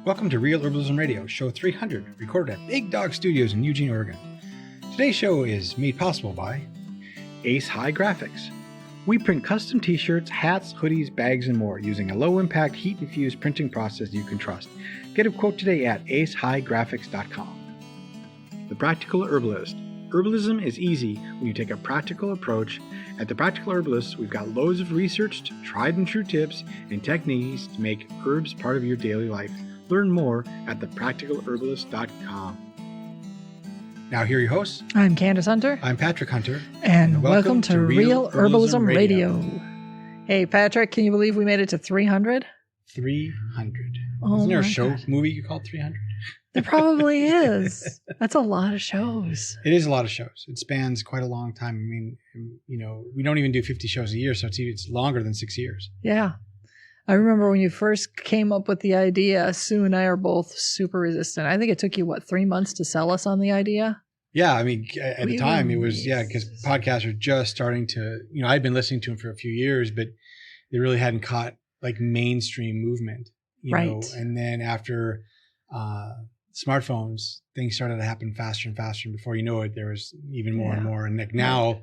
Welcome to Real Herbalism Radio, show 300, recorded at Big Dog Studios in Eugene, Oregon. Today's show is made possible by Ace High Graphics. We print custom t-shirts, hats, hoodies, bags, and more using a low-impact, heat-diffused printing process you can trust. Get a quote today at acehighgraphics.com. The Practical Herbalist. Herbalism is easy when you take a practical approach. At The Practical Herbalist, we've got loads of researched, tried and true tips and techniques to make herbs part of your daily life. Learn more at thepracticalherbalist.com. Now here are your hosts. I'm Candace Hunter. I'm Patrick Hunter. And welcome to Real Herbalism Radio. Hey, Patrick, can you believe we made it to 300? 300. Oh, isn't there a movie you call 300? There probably is. That's a lot of shows. It is a lot of shows. It spans quite a long time. I mean, you know, we don't even do 50 shows a year, so it's longer than 6 years. Yeah. I remember when you first came up with the idea, Sue and I are both super resistant. I think it took you, 3 months to sell us on the idea? Yeah. I mean, at the time it was, because podcasts are just starting to, I'd been listening to them for a few years, but they really hadn't caught like mainstream movement, you know, and then after, smartphones, things started to happen faster and faster. And before you know it, there was even more and more. And like now,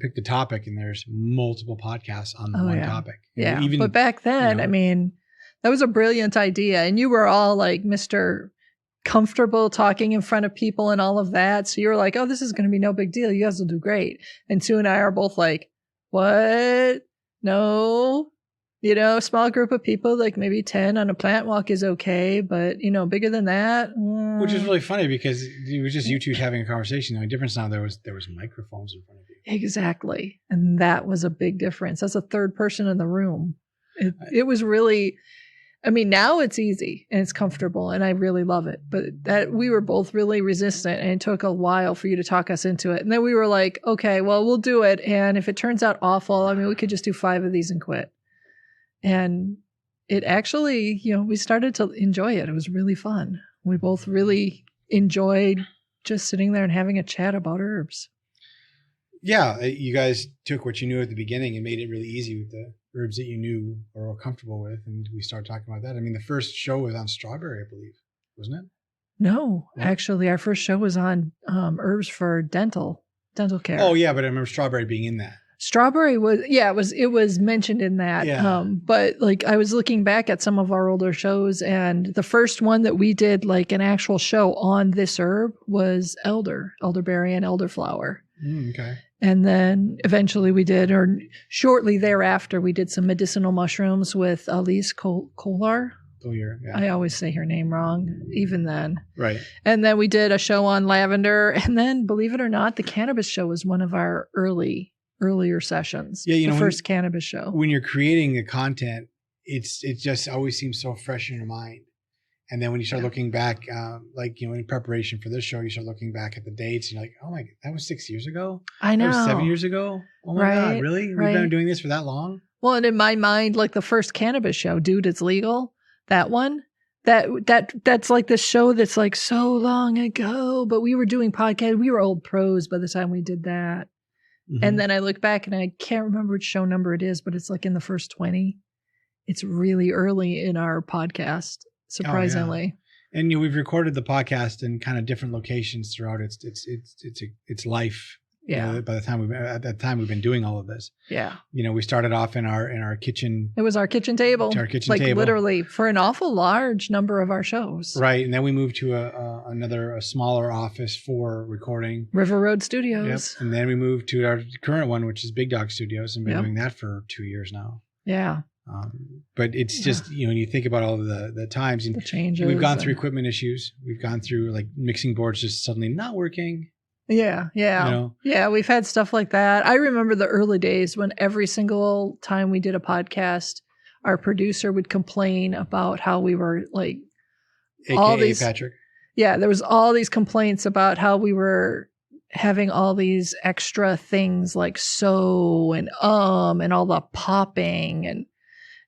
pick the topic and there's multiple podcasts on one topic. Yeah. But back then, I mean, that was a brilliant idea. And you were all like Mr. Comfortable talking in front of people and all of that. So you were like, oh, this is going to be no big deal. You guys will do great. And Sue and I are both like, what? No. Small group of people, like maybe 10 on a plant walk is okay, but, bigger than that. Which is really funny because it was just you two having a conversation. The only difference now, there was microphones in front of you. Exactly. And that was a big difference. That's a third person in the room. It was really, now it's easy and it's comfortable and I really love it. But that we were both really resistant and it took a while for you to talk us into it. And then we were like, okay, well, we'll do it. And if it turns out awful, we could just do 5 of these and quit. And it actually, we started to enjoy it. It was really fun. We both really enjoyed just sitting there and having a chat about herbs. Yeah. You guys took what you knew at the beginning and made it really easy with the herbs that you knew or were comfortable with. And we started talking about that. The first show was on strawberry, I believe, wasn't it? No, actually, our first show was on herbs for dental care. Oh, yeah. But I remember strawberry being in that. Strawberry was, it was mentioned in that. Yeah. But like I was looking back at some of our older shows and the first one that we did like an actual show on this herb was elderberry and elderflower. Okay. And then eventually we did, or shortly thereafter, we did some medicinal mushrooms with Elise Kolar. Oh, yeah. I always say her name wrong, even then. Right. And then we did a show on lavender. And then, believe it or not, the cannabis show was one of our earlier sessions. Yeah, the first cannabis show. When you're creating the content, it just always seems so fresh in your mind. And then when you start looking back, in preparation for this show, you start looking back at the dates and you're like, oh my, that was 6 years ago? I know. That was 7 years ago? Oh my God, really? We've been doing this for that long? Well, and in my mind, like the first cannabis show, Dude, It's Legal, that one, that's like the show that's like so long ago, but we were doing podcasts. We were old pros by the time we did that. Mm-hmm. And then I look back and I can't remember which show number it is, but it's like in the first 20. It's really early in our podcast, surprisingly. Oh, yeah. And we've recorded the podcast in kind of different locations throughout its life. Yeah. By the time at that time we've been doing all of this. Yeah. We started off in our kitchen. It was our kitchen table. Our kitchen table. Like literally for an awful large number of our shows. Right. And then we moved to a smaller office for recording. River Road Studios. Yep. And then we moved to our current one, which is Big Dog Studios, and been doing that for 2 years now. Yeah. But it's just, when you think about all of the times and the changes. We've gone through equipment issues. We've gone through like mixing boards just suddenly not working. Yeah. Yeah, we've had stuff like that. I remember the early days when every single time we did a podcast, our producer would complain about how we were like AKA Patrick. Yeah, there was all these complaints about how we were having all these extra things like and all the popping and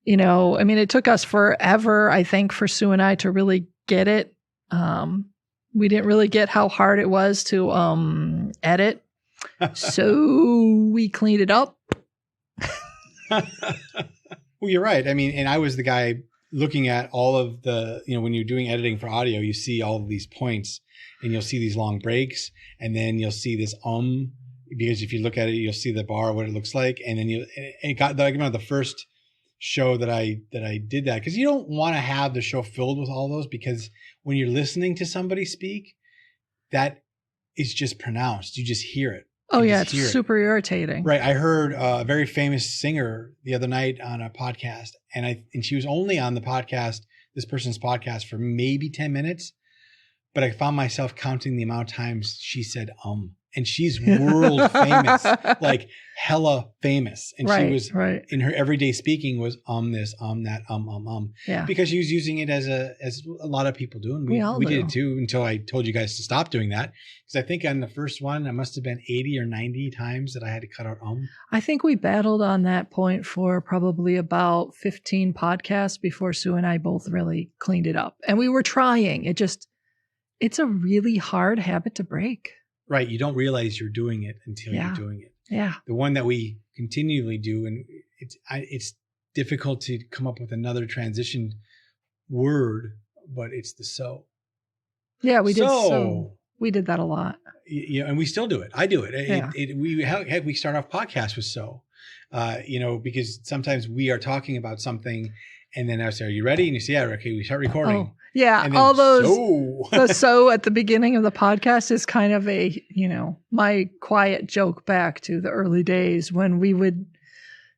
it took us forever, I think, for Sue and I to really get it. We didn't really get how hard it was to edit. So we cleaned it up. Well, you're right. And I was the guy looking at all of the, when you're doing editing for audio, you see all of these points and you'll see these long breaks, and then you'll see this because if you look at it, you'll see the bar, what it looks like. And then it got like the first show that I did that, because you don't want to have the show filled with all those, because when you're listening to somebody speak, that is just pronounced. You just hear it. Oh yeah, it's super irritating. Right. I heard a very famous singer the other night on a podcast, and she was only on this person's podcast for maybe 10 minutes, but I found myself counting the amount of times she said and she's world famous, like hella famous. And she was in her everyday speaking was this, that, Yeah. because she was using it as a lot of people do. And we did it too, until I told you guys to stop doing that. Because I think on the first one, it must have been 80 or 90 times that I had to cut out I think we battled on that point for probably about 15 podcasts before Sue and I both really cleaned it up. And we were trying. It's a really hard habit to break. Right. You don't realize you're doing it until you're doing it. Yeah. The one that we continually do, and it's difficult to come up with another transition word, but it's the so. Yeah, we did so. We did that a lot. Yeah, and we still do it. I do it. We start off podcasts with so, because sometimes we are talking about something, and then I say, "Are you ready?" And you say, "Yeah, okay." We start recording. Oh. Yeah, all those the so at the beginning of the podcast is kind of a, my quiet joke back to the early days when we would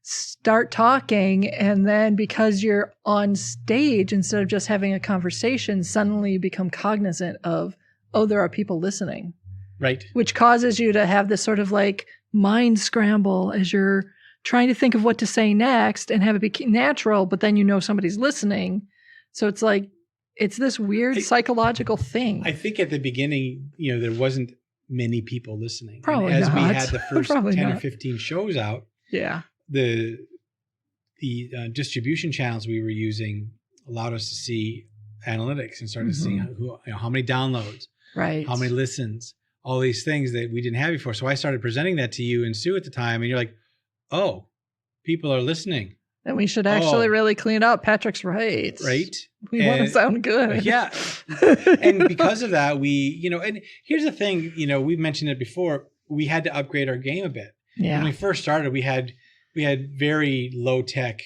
start talking, and then because you're on stage, instead of just having a conversation, suddenly you become cognizant of, there are people listening. Right. Which causes you to have this sort of like mind scramble as you're trying to think of what to say next and have it be natural, but then somebody's listening. So it's like, it's this weird psychological thing. I think at the beginning, there wasn't many people listening. Probably and as not. we had the first 10 or 15 shows out, the distribution channels we were using allowed us to see analytics and started seeing how many downloads, how many listens, all these things that we didn't have before. So I started presenting that to you and Sue at the time, and you're like, "Oh, people are listening. And we should actually really clean up. Patrick's right. Right. We want to sound good." Yeah. And because of that, and here's the thing, we've mentioned it before, we had to upgrade our game a bit. Yeah. When we first started, we had very low tech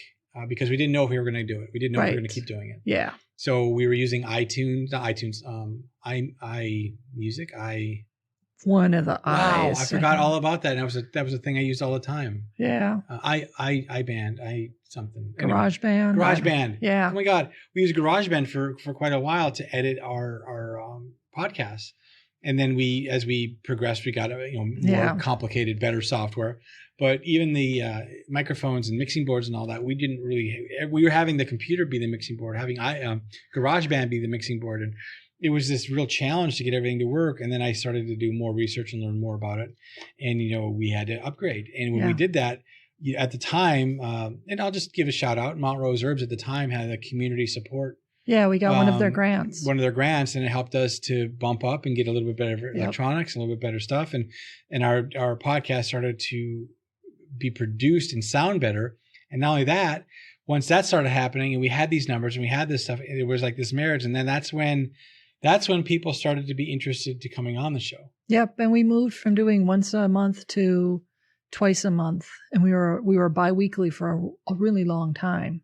because we didn't know if we were going to do it. We didn't know if we were going to keep doing it. Yeah. So we were using iMusic, one of the eyes. Wow, I forgot all about that. And that was a thing I used all the time. Yeah. iBand, something. GarageBand. GarageBand. Yeah. Oh my God. We used GarageBand for quite a while to edit our podcasts. And then as we progressed, we got more complicated, better software. But even the microphones and mixing boards and all that, we were having the computer be the mixing board, having GarageBand be the mixing board. And it was this real challenge to get everything to work. And then I started to do more research and learn more about it. And, we had to upgrade. And when we did that, at the time, and I'll just give a shout out, Mount Rose Herbs at the time had a community support. Yeah, we got one of their grants. And it helped us to bump up and get a little bit better electronics, a little bit better stuff. And our podcast started to be produced and sound better. And not only that, once that started happening and we had these numbers and we had this stuff, it was like this marriage. And then that's when people started to be interested to coming on the show. Yep. And we moved from doing once a month to twice a month. And we were bi-weekly for a really long time.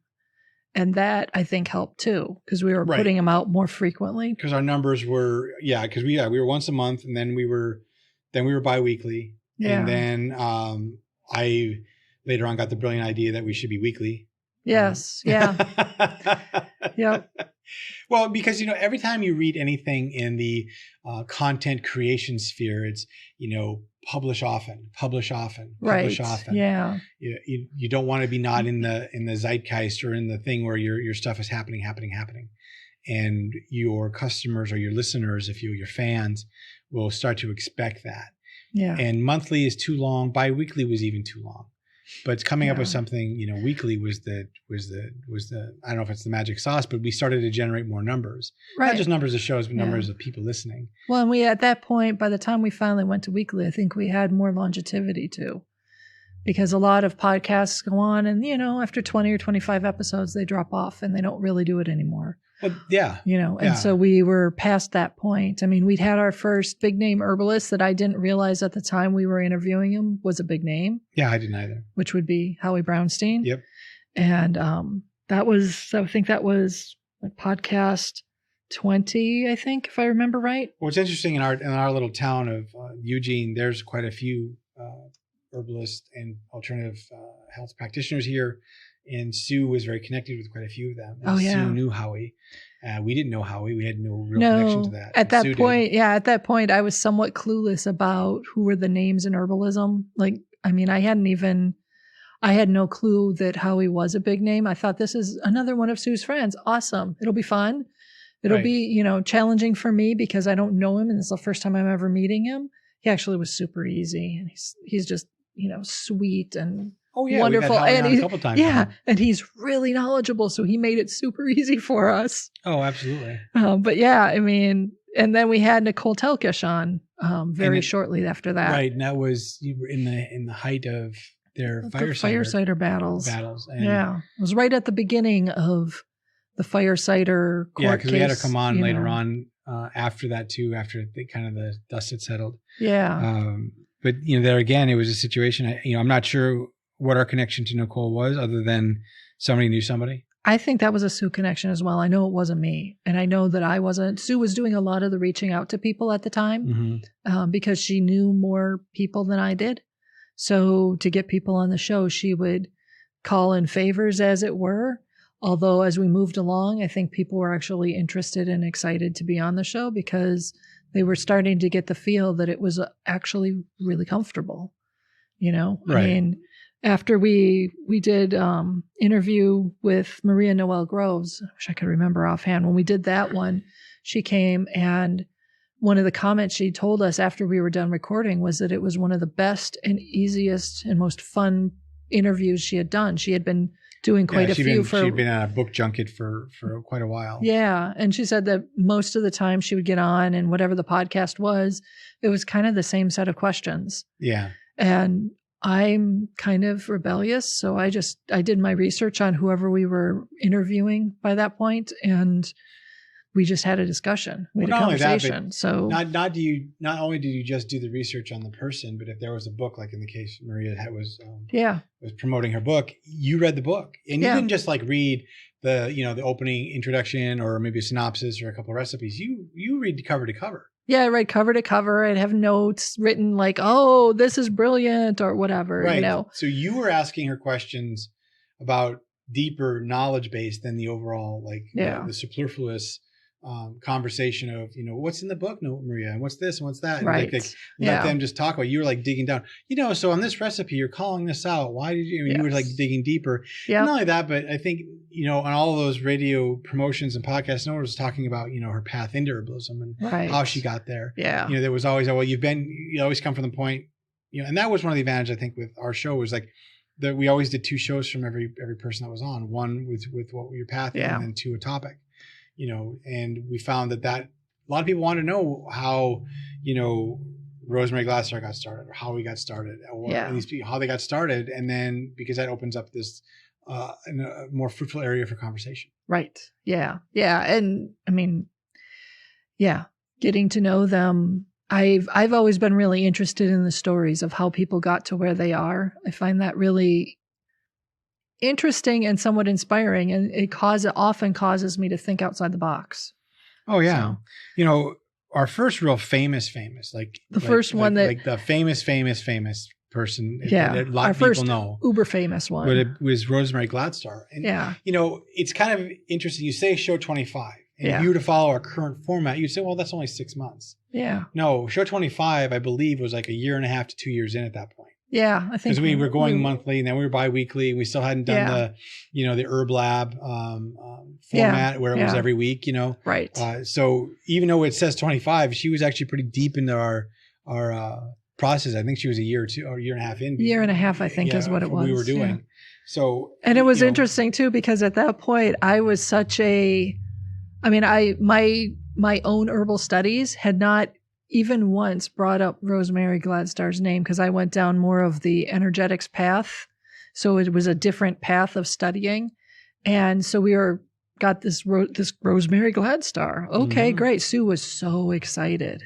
And that I think helped too, because we were putting them out more frequently. Because our numbers were, because we were once a month, and then we were bi-weekly. Yeah. And then I later on got the brilliant idea that we should be weekly. Yes. Yeah. Yep. Well, because, every time you read anything in the content creation sphere, it's, publish often. Right. Yeah. You don't want to be not in the zeitgeist or in the thing where your stuff is happening. And your customers or your listeners, if your fans, will start to expect that. Yeah. And monthly is too long. Bi-weekly was even too long. But coming up with something, weekly was the I don't know if it's the magic sauce, but we started to generate more numbers. Right. Not just numbers of shows, but numbers of people listening. Well, and we at that point, by the time we finally went to weekly, I think we had more longevity too. because a lot of podcasts go on and, after 20 or 25 episodes, they drop off and they don't really do it anymore. Well, yeah. And so we were past that point. I mean, we'd had our first big name herbalist that I didn't realize at the time we were interviewing him was a big name. Yeah, I didn't either. Which would be Howie Brownstein. Yep. And I think that was podcast 20, I think, if I remember right. Well, it's interesting in our little town of Eugene, there's quite a few herbalists and alternative health practitioners here. And Sue was very connected with quite a few of them. And Sue knew Howie. We didn't know Howie. We had no real connection to that. At that point, I was somewhat clueless about who were the names in herbalism. Like, I mean, I had no clue that Howie was a big name. I thought, this is another one of Sue's friends. Awesome. It'll be fun. It'll be, challenging for me because I don't know him. And it's the first time I'm ever meeting him. He actually was super easy. And he's just, sweet and wonderful. And a couple times. And he's really knowledgeable. So he made it super easy for us. Oh, absolutely. But yeah, I mean, and then we had Nicole Telkish on very shortly after that. Right. And that was in the height of their fire cider battles. And it was right at the beginning of the fire cider court case. Yeah, because we had her come on later on after that too, after the dust had settled. Yeah. But there again, it was a situation. I'm not sure what our connection to Nicole was, other than somebody knew somebody. I think that was a Sue connection as well. I know it wasn't me, and I know that I wasn't. Sue was doing a lot of the reaching out to people at the time because she knew more people than I did. So to get people on the show, she would call in favors, as it were. Although as we moved along, I think people were actually interested and excited to be on the show because they were starting to get the feel that it was actually really comfortable. Right. I mean, after we did interview with Maria Noel Groves, I wish I could remember offhand. When we did that one, she came, and one of the comments she told us after we were done recording was that it was one of the best and easiest and most fun interviews she had done. She had been doing quite a few. She'd been at a book junket for quite a while. Yeah. And she said that most of the time she would get on, and whatever the podcast was, it was kind of the same set of questions. Yeah. And I'm kind of rebellious. So I did my research on whoever we were interviewing by that point, and we just had a discussion. We had a conversation. Not only did you just do the research on the person, but if there was a book, like in the case Maria was promoting her book, you read the book, and you didn't just read the opening introduction or maybe a synopsis or a couple of recipes. You read cover to cover. Yeah, I read cover to cover. I'd have notes written like, "Oh, this is brilliant," or whatever. Right. So you were asking her questions about deeper knowledge base than the overall the superfluous conversation of what's in the book, Maria, and what's this and what's that, and right. Let them just talk about it. You were digging down, so on this recipe you're calling this out, why did you you were digging deeper. Not only that, but I think on all of those radio promotions and podcasts, no one was talking about her path into herbalism and how she got there. There was always you always come from the point, and that was one of the advantages I think with our show was that we always did 2 shows from every person that was on, one with what your path and then 2 a topic. And we found that a lot of people want to know how, Rosemary Glassar got started, or how we got started, or these people, how they got started. And then because that opens up this a more fruitful area for conversation. Right. Yeah. Yeah. And I mean, getting to know them. I've always been really interested in the stories of how people got to where they are. I find that really interesting and somewhat inspiring, and it often causes me to think outside the box. Oh yeah. So, our first real famous the famous person that a lot of people know, uber famous one, but it was Rosemary Gladstar. And it's kind of interesting. You say show 25, and if you were to follow our current format, you'd say, well, that's only 6 months. No, show 25 I believe was like a year and a half to 2 years in at that point. Yeah, I think because we were going monthly, and then we were bi-weekly. We still hadn't done the Herb Lab format where it was every week. Right. So even though it says 25, she was actually pretty deep into our process. I think she was a year or 2 or a year and a half in. Year and a half, I think, is what it was. We were doing. Yeah. So and it was interesting too, because at that point I was my own herbal studies had not even once brought up Rosemary Gladstar's name because I went down more of the energetics path. So it was a different path of studying. And so got this Rosemary Gladstar. Okay, great. Sue was so excited.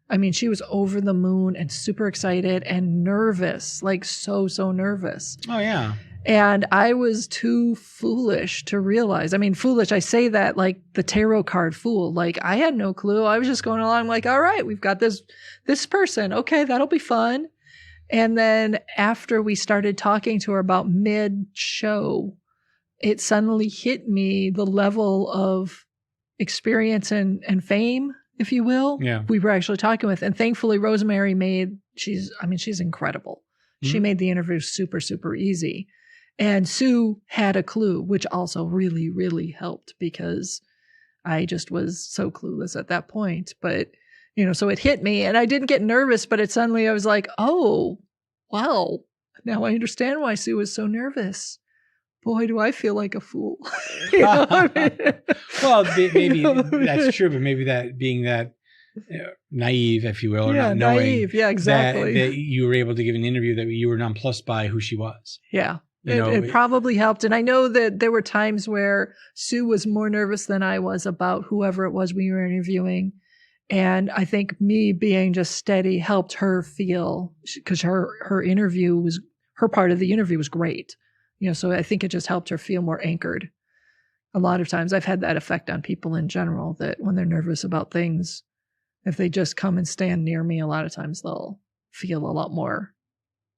I mean, she was over the moon and super excited and nervous, like so nervous. Oh, yeah. And I was too foolish to realize. I mean, foolish, I say that like the tarot card fool. Like, I had no clue. I was just going along like, all right, we've got this person. Okay, that'll be fun. And then after we started talking to her about mid-show, it suddenly hit me the level of experience and fame, if you will, we were actually talking with. And thankfully, Rosemary she's incredible. Mm-hmm. She made the interview super, super easy. And Sue had a clue, which also really, really helped because I just was so clueless at that point. But, so it hit me and I didn't get nervous, but I was like, oh, wow. Now I understand why Sue was so nervous. Boy, do I feel like a fool. Well, maybe that's true, but maybe that being that naive, if you will, or not knowing naive. Yeah, exactly. That you were able to give an interview that you were nonplussed by who she was. Yeah. It probably helped. And I know that there were times where Sue was more nervous than I was about whoever it was we were interviewing. And I think me being just steady helped her feel, because her part of the interview was great. So I think it just helped her feel more anchored. A lot of times I've had that effect on people in general, that when they're nervous about things, if they just come and stand near me, a lot of times they'll feel a lot more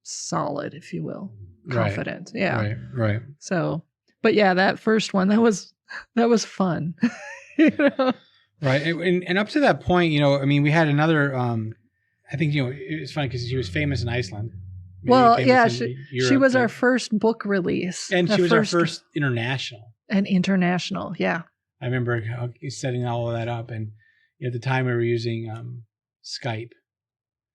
solid, if you will, confident. Right. Yeah. Right. So, but yeah, that first one, that was fun. Right. And up to that point, we had another, I think, it's funny because she was famous in Iceland. Well, yeah, she was our first book release. And she was our first international. And international, yeah. I remember setting all of that up. And at the time we were using Skype.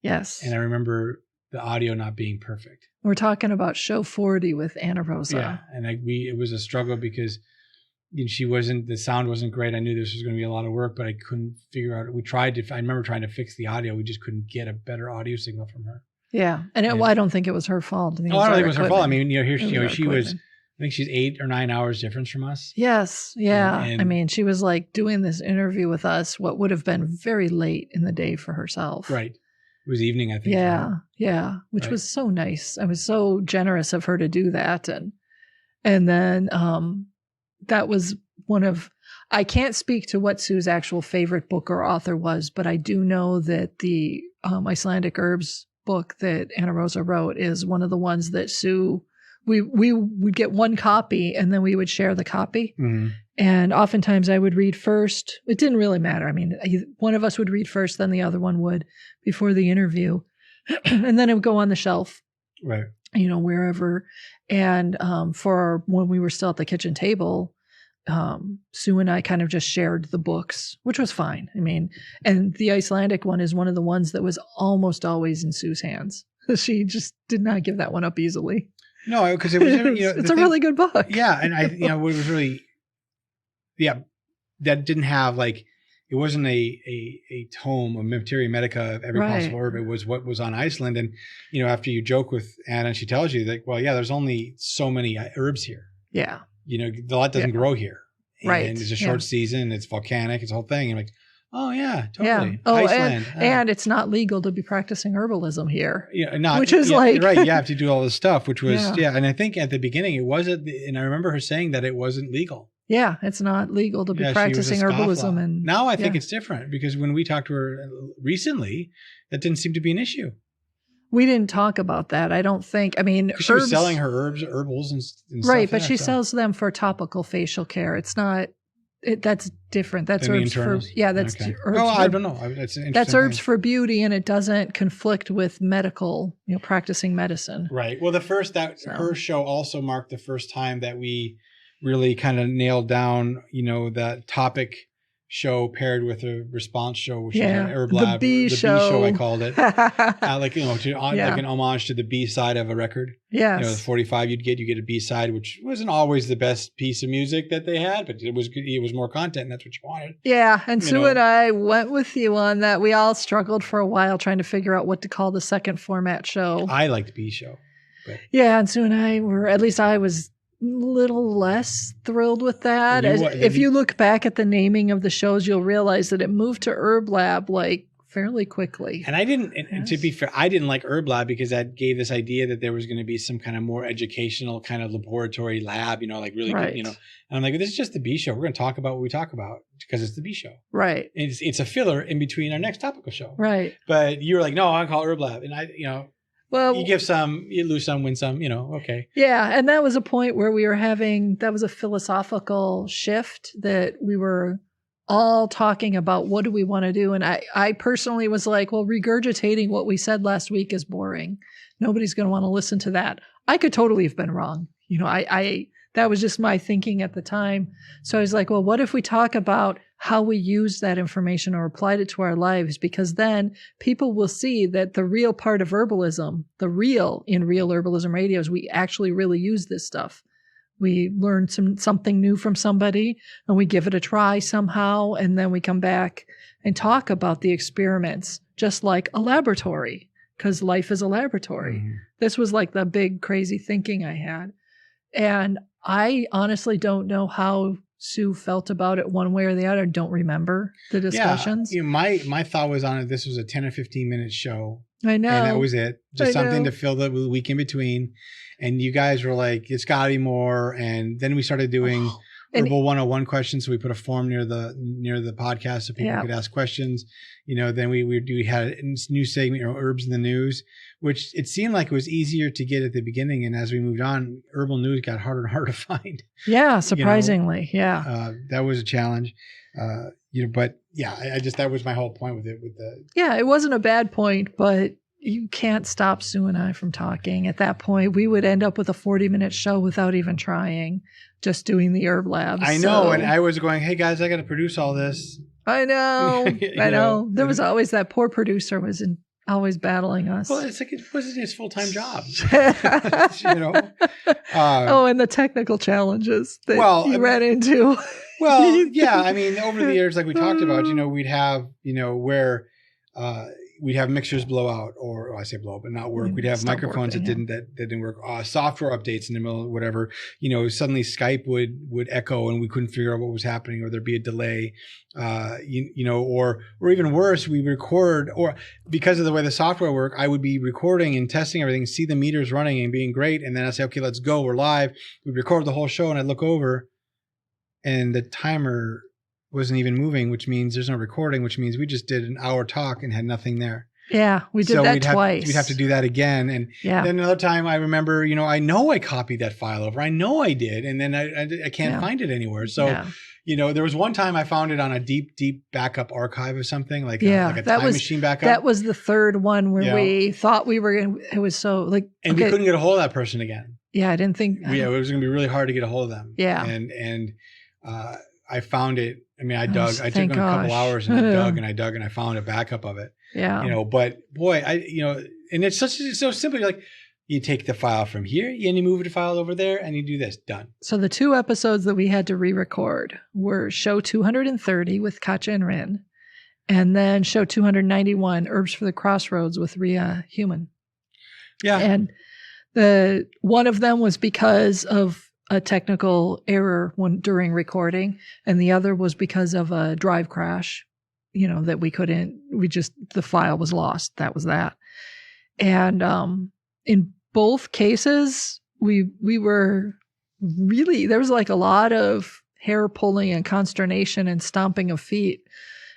Yes. And I remember the audio not being perfect. We're talking about show 40 with Anna Rosa. Yeah, and it was a struggle because the sound wasn't great. I knew this was going to be a lot of work, but I couldn't figure out. I remember trying to fix the audio. We just couldn't get a better audio signal from her. Yeah. And I don't think it was her fault. I don't think it was her fault. I mean, she was, I think she's 8 or 9 hours difference from us. Yes. Yeah. And she was like doing this interview with us, what would have been very late in the day for herself. Right. It was evening, I think. Yeah. Yeah. Which was so nice. I was so generous of her to do that. And then, that was I can't speak to what Sue's actual favorite book or author was, but I do know that the Icelandic herbs book that Anna Rosa wrote is one of the ones that Sue, we would get one copy and then we would share the copy. Mm-hmm. And oftentimes I would read first. It didn't really matter. I mean, one of us would read first, then the other one would before the interview. And then it would go on the shelf. Right. Wherever. And for when we were still at the kitchen table, Sue and I kind of just shared the books, which was fine. I mean, and the Icelandic one is one of the ones that was almost always in Sue's hands. She just did not give that one up easily. No, because it was, it's a really good book. Yeah. And what was really, that didn't have it wasn't a tome of Materia Medica of every possible herb. It was what was on Iceland. And, after you joke with Anna and she tells you that, well, yeah, there's only so many herbs here. Yeah. The lot doesn't grow here. Right. And it's a short season. It's volcanic. It's a whole thing. And I'm like, oh, yeah, totally. Yeah. Oh, Iceland. And it's not legal to be practicing herbalism here. Yeah. Which is right. You have to do all this stuff, which was, And I think at the beginning it wasn't, and I remember her saying that it wasn't legal. Yeah. It's not legal to be practicing herbalism. And now I think it's different because when we talked to her recently, that didn't seem to be an issue. We didn't talk about that. I don't think. I mean, she was selling her herbals and stuff. Right, but she sells them for topical facial care. It's not. That's different. That's herbs for. Yeah, that's herbs. Oh, I don't know. That's herbs for beauty, and it doesn't conflict with medical. Practicing medicine. Right. Well, her show also marked the first time that we really kind of nailed down, that topic show paired with a response show, which is Yeah. an Herb Lab. The B show. I called it. Like, you know, like an homage to the B side of a record. Yes. You know, the 45 you get a B side, which wasn't always the best piece of music that they had, but it was more content, and that's what you wanted. Yeah. And Sue and I went with you on that. We all struggled for a while trying to figure out what to call the second format show. I liked B show. But. Yeah. And Sue and I were, at least I was a little less thrilled with that. If you look back at the naming of the shows, you'll realize that it moved to Herb Lab like fairly quickly. And I didn't, and to be fair, I didn't like Herb Lab because that gave this idea that there was going to be some kind of more educational kind of laboratory lab, you know, like really good, you know. And I'm like, this is just the B show. We're going to talk about what we talk about because it's the B show. Right. It's a filler in between our next topical show. Right. But you're like, no, I call it Herb Lab. And I, you know, well, you give some, you lose some, win some, you know, okay. Yeah. And that was a point where we were that was a philosophical shift that we were all talking about what do we want to do. And I personally was like, well, regurgitating what we said last week is boring. Nobody's going to want to listen to that. I could totally have been wrong. You know, that was just my thinking at the time. So I was like, well, what if we talk about how we use that information or applied it to our lives? Because then people will see that the real part of herbalism, the real in Real Herbalism Radio, is we actually really use this stuff. We learn something new from somebody and we give it a try somehow. And then we come back and talk about the experiments, just like a laboratory, because life is a laboratory. Mm-hmm. This was like the big crazy thinking I had. And I honestly don't know how Sue felt about it one way or the other. Don't remember the discussions. Yeah, you know, my thought was on it. This was a 10 or 15 minute show. I know. And that was it. Just something to fill the week in between. And you guys were like, it's got to be more. And then we started doing Herbal 101 questions. So we put a form near the podcast so people could ask questions. You know, then we had a new segment, you know, Herbs in the News, which it seemed like it was easier to get at the beginning. And as we moved on, herbal news got harder and harder to find. Yeah, surprisingly. You know? That was a challenge. You know, but yeah, that was my whole point with it. Yeah, it wasn't a bad point, but you can't stop Sue and I from talking. At that point, we would end up with a 40-minute show without even trying, just doing the herb labs. I know. And I was going, hey guys, I got to produce all this. I know. I know. There was always that poor producer always battling us. Well, it's like it wasn't his full-time job. You know. And the technical challenges that you ran into. Well, yeah. I mean, over the years, like we talked about, you know, we'd have, you know, where we'd have mixers blow out, or I say blow up, but not work. We'd have microphones that didn't work. Software updates in the middle of whatever. You know, suddenly Skype would echo, and we couldn't figure out what was happening, or there'd be a delay. You know, or even worse, we record, or because of the way the software worked, I would be recording and testing everything, see the meters running and being great, and then I'd say, okay, let's go, we're live. We'd record the whole show, and I'd look over, and the timer wasn't even moving, which means there's no recording, which means we just did an hour talk and had nothing there. Yeah, we did that twice. We'd have to do that again. And then another time I remember, you know I copied that file over. I know I did. And then I can't find it anywhere. So, you know, there was one time I found it on a deep backup archive of something, like a time machine backup. That was the third one where we thought we were going to, it was so like. And we couldn't get a hold of that person again. Yeah, I didn't think. Yeah, it was going to be really hard to get a hold of them. Yeah. And I found it. I mean, I dug. I took a couple hours and I dug and I found a backup of it. Yeah. You know, but boy, and it's so simple. You're like, you take the file from here and you move the file over there and you do this. Done. So the two episodes that we had to re-record were show 230 with Katja and Rin, and then show 291, Herbs for the Crossroads with Rhea Human. Yeah. And one of them was because of a technical error during recording, and the other was because of a drive crash, you know, that the file was lost. That was that. And in both cases, we were really, there was like a lot of hair pulling and consternation and stomping of feet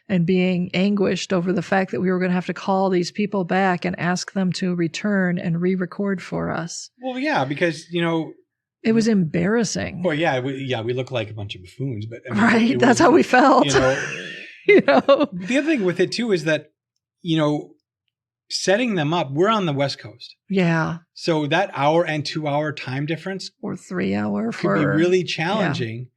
and being anguished over the fact that we were going to have to call these people back and ask them to return and re-record for us. Well, yeah, because, you know, it was embarrassing. Well, yeah, we look like a bunch of buffoons, but I mean, that's how we felt. You know, the other thing with it too is that, you know, setting them up, we're on the West Coast. Yeah. So that hour and 2 hour time difference, or 3 hour, could be really challenging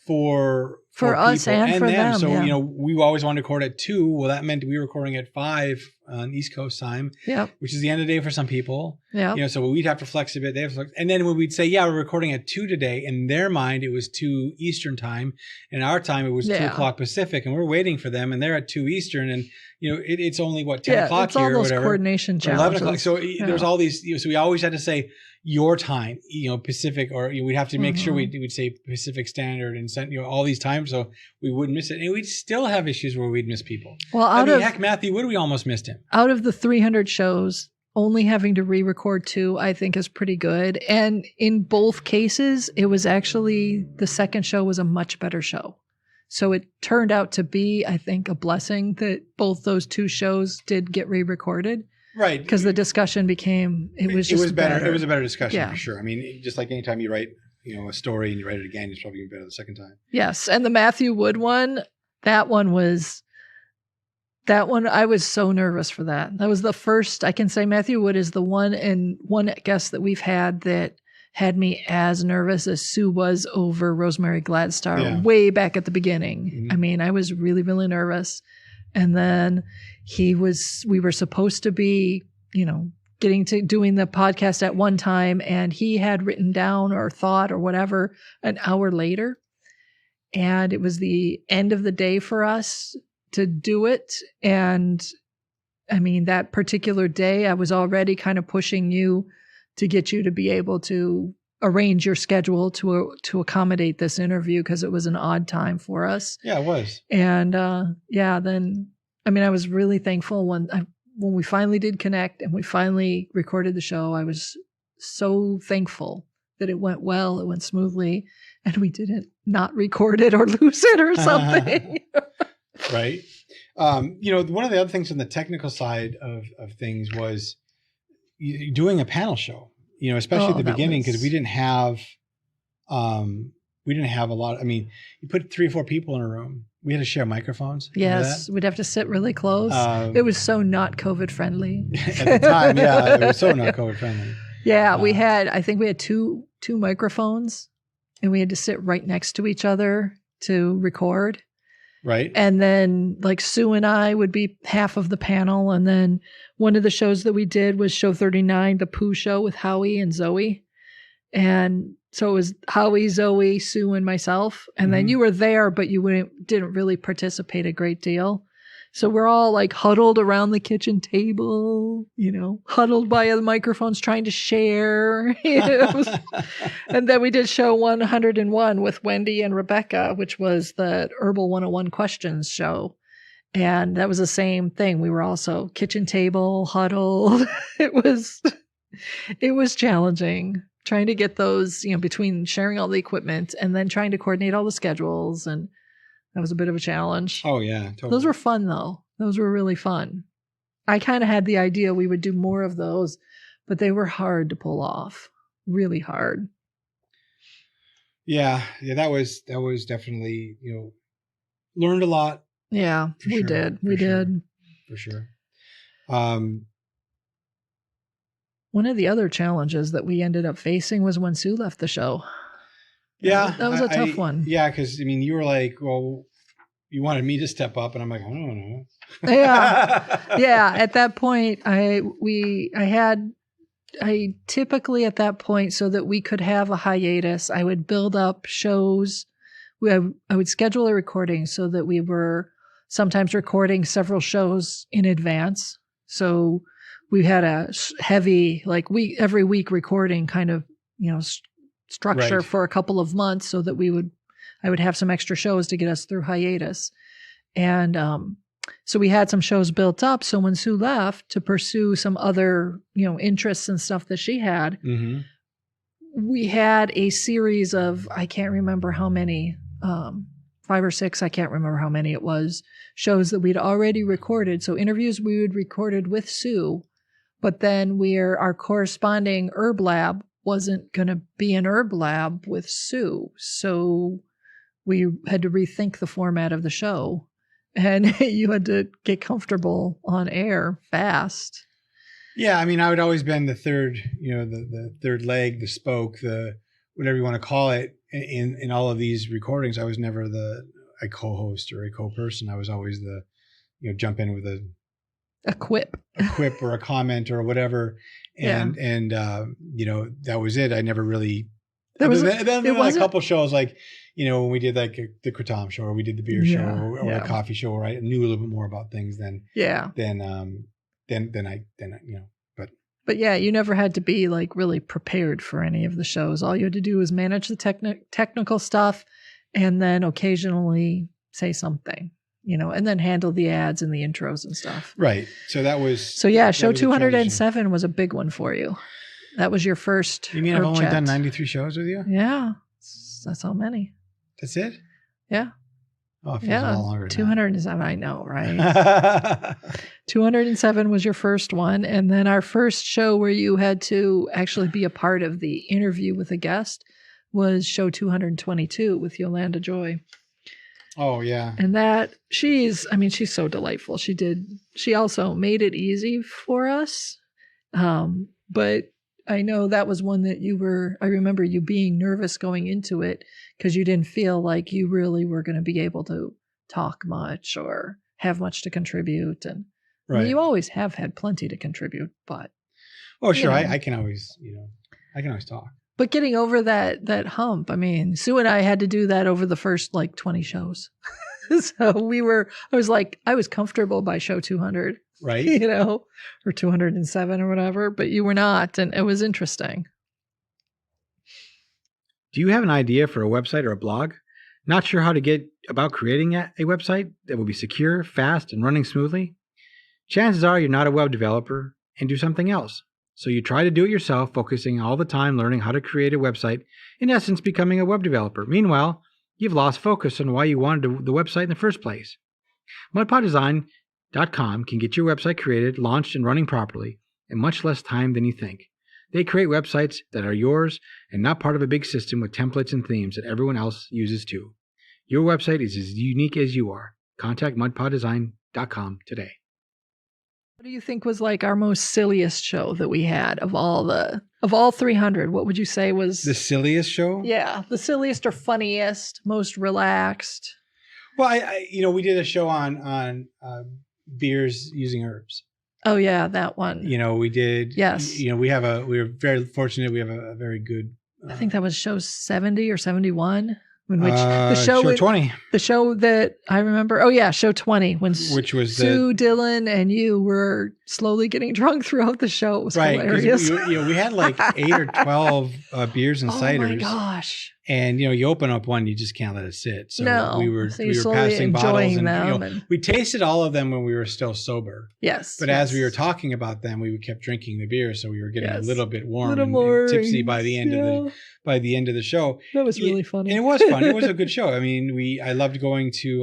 for for us people and for them. So, yeah. we always wanted to record at 2. Well, that meant we were recording at 5 on East Coast time, which is the end of the day for some people. Yeah. So we'd have to flex a bit. They have to flex. And then when we'd say, we're recording at 2 today, in their mind, it was 2 Eastern time. In our time, it was 2 o'clock Pacific. And we're waiting for them, and they're at 2 Eastern. And, it's only, 10 o'clock here or whatever. Coordination challenges. 11 o'clock. So there's all these, so we always had to say your time, Pacific, or we'd have to make sure we'd say Pacific Standard and send, all these times so we wouldn't miss it. And we'd still have issues where we'd miss people. Well, heck, Matthew Wood, we almost missed him. Out of the 300 shows, only having to re-record 2, I think, is pretty good. And in both cases, it was actually, the second show was a much better show. So it turned out to be, I think, a blessing that both those 2 shows did get re-recorded. Right. Because the discussion became, it was better. It was a better discussion for sure. I mean, just like anytime you write, a story and you write it again, it's probably better the second time. Yes. And the Matthew Wood one, that one, I was so nervous for that. That was the first, I can say Matthew Wood is the one guest that we've had that had me as nervous as Sue was over Rosemary Gladstar way back at the beginning. Mm-hmm. I mean, I was really, really nervous. And then we were supposed to be, getting to doing the podcast at one time, and he had written down or thought or whatever an hour later. And it was the end of the day for us to do it. And I mean, that particular day, I was already kind of pushing you to get you to be able to arrange your schedule to accommodate this interview, because it was an odd time for us. Yeah, it was. And then, I mean, I was really thankful when we finally did connect and we finally recorded the show. I was so thankful that it went well, it went smoothly, and we didn't not record it or lose it or something. Right. One of the other things on the technical side of things was doing a panel show, especially at the beginning, because we didn't have a lot. I mean, you put 3 or 4 people in a room. We had to share microphones. Yes, we'd have to sit really close. It was so not COVID friendly. At the time, it was so not COVID friendly. Yeah, I think we had two microphones, and we had to sit right next to each other to record. Right. And then like Sue and I would be half of the panel. And then one of the shows that we did was show 39, the Pooh Show with Howie and Zoe. And so it was Howie, Zoe, Sue, and myself. And then you were there, but you didn't really participate a great deal. So we're all like huddled around the kitchen table, huddled by the microphones trying to share. And then we did show 101 with Wendy and Rebecca, which was the Herbal 101 questions show. And that was the same thing. We were also kitchen table, huddled. It was challenging trying to get those, between sharing all the equipment and then trying to coordinate all the schedules. And that was a bit of a challenge. Oh, yeah. Totally. Those were fun, though. Those were really fun. I kind of had the idea we would do more of those, but they were hard to pull off. Really hard. Yeah. That was definitely, learned a lot. Yeah, we did. We did. For sure. One of the other challenges that we ended up facing was when Sue left the show. Yeah. That was a tough one. Yeah, because, you were like, well, you wanted me to step up, and I'm like, I don't know. Yeah. Yeah. At that point, I typically at that point, so that we could have a hiatus, I would build up shows. I would schedule a recording so that we were sometimes recording several shows in advance. So we had a heavy, every week recording kind of, structure for a couple of months, so that I would have some extra shows to get us through hiatus. And so we had some shows built up. So when Sue left to pursue some other, interests and stuff that she had, we had a series of, I can't remember how many, 5 or 6, I can't remember how many it was, shows that we'd already recorded. So interviews we had recorded with Sue, but then our corresponding herb lab wasn't going to be an herb lab with Sue. So we had to rethink the format of the show, and you had to get comfortable on air fast. Yeah. I would always been the third, the third leg, the spoke, the whatever you want to call it in all of these recordings. I was never a co-host or a co-person. I was always jump in with A quip. or a comment or whatever. And that was it. I never really, there was a couple shows like, when we did like the Kratom show or we did the beer show or a coffee show where I knew a little bit more about things than But yeah, you never had to be like really prepared for any of the shows. All you had to do was manage the technical stuff and then occasionally say something, and then handle the ads and the intros and stuff. Right. So that was... So yeah, show 207 was a big one for you. That was your first... You mean I've only done 93 shows with you? Yeah. That's how many. That's it? Yeah. Oh, it feels a lot longer 207, I know, right? 207 was your first one. And then our first show where you had to actually be a part of the interview with a guest was show 222 with Yolanda Joy. Oh, yeah. And she's so delightful. She also made it easy for us. But I know that was one that I remember you being nervous going into it because you didn't feel like you really were going to be able to talk much or have much to contribute. And right. I mean, you always have had plenty to contribute, but. Oh, sure. I can always, talk. But getting over that hump, I mean, Sue and I had to do that over the first 20 shows. So I was comfortable by show 200. Right. Or 207 or whatever, but you were not. And it was interesting. Do you have an idea for a website or a blog? Not sure how to get about creating a website that will be secure, fast, and running smoothly? Chances are you're not a web developer and do something else. So you try to do it yourself, focusing all the time learning how to create a website, in essence becoming a web developer. Meanwhile, you've lost focus on why you wanted the website in the first place. MudPotDesign.com can get your website created, launched, and running properly in much less time than you think. They create websites that are yours and not part of a big system with templates and themes that everyone else uses too. Your website is as unique as you are. Contact MudPotDesign.com today. What do you think was our most silliest show that we had of all 300? What would you say was the silliest show? Yeah, the silliest or funniest, most relaxed. Well, we did a show on beers using herbs. Oh yeah, that one. We did. Yes. We were very fortunate. We have a very good. I think that was show 70 or 71. In which show 20. The show that I remember. Oh yeah, show 20 which was Sue, Dylan, and you were slowly getting drunk throughout the show. It was hilarious. We had 8 or 12 beers and ciders. Oh my gosh! And you open up one, you just can't let it sit. So we were passing bottles, and we tasted all of them when we were still sober. Yes. But as we were talking about them, we kept drinking the beer, so we were getting a little bit warm, more tipsy by the end of the show. That was really funny. And it was fun. It was a good show. I mean, I loved going to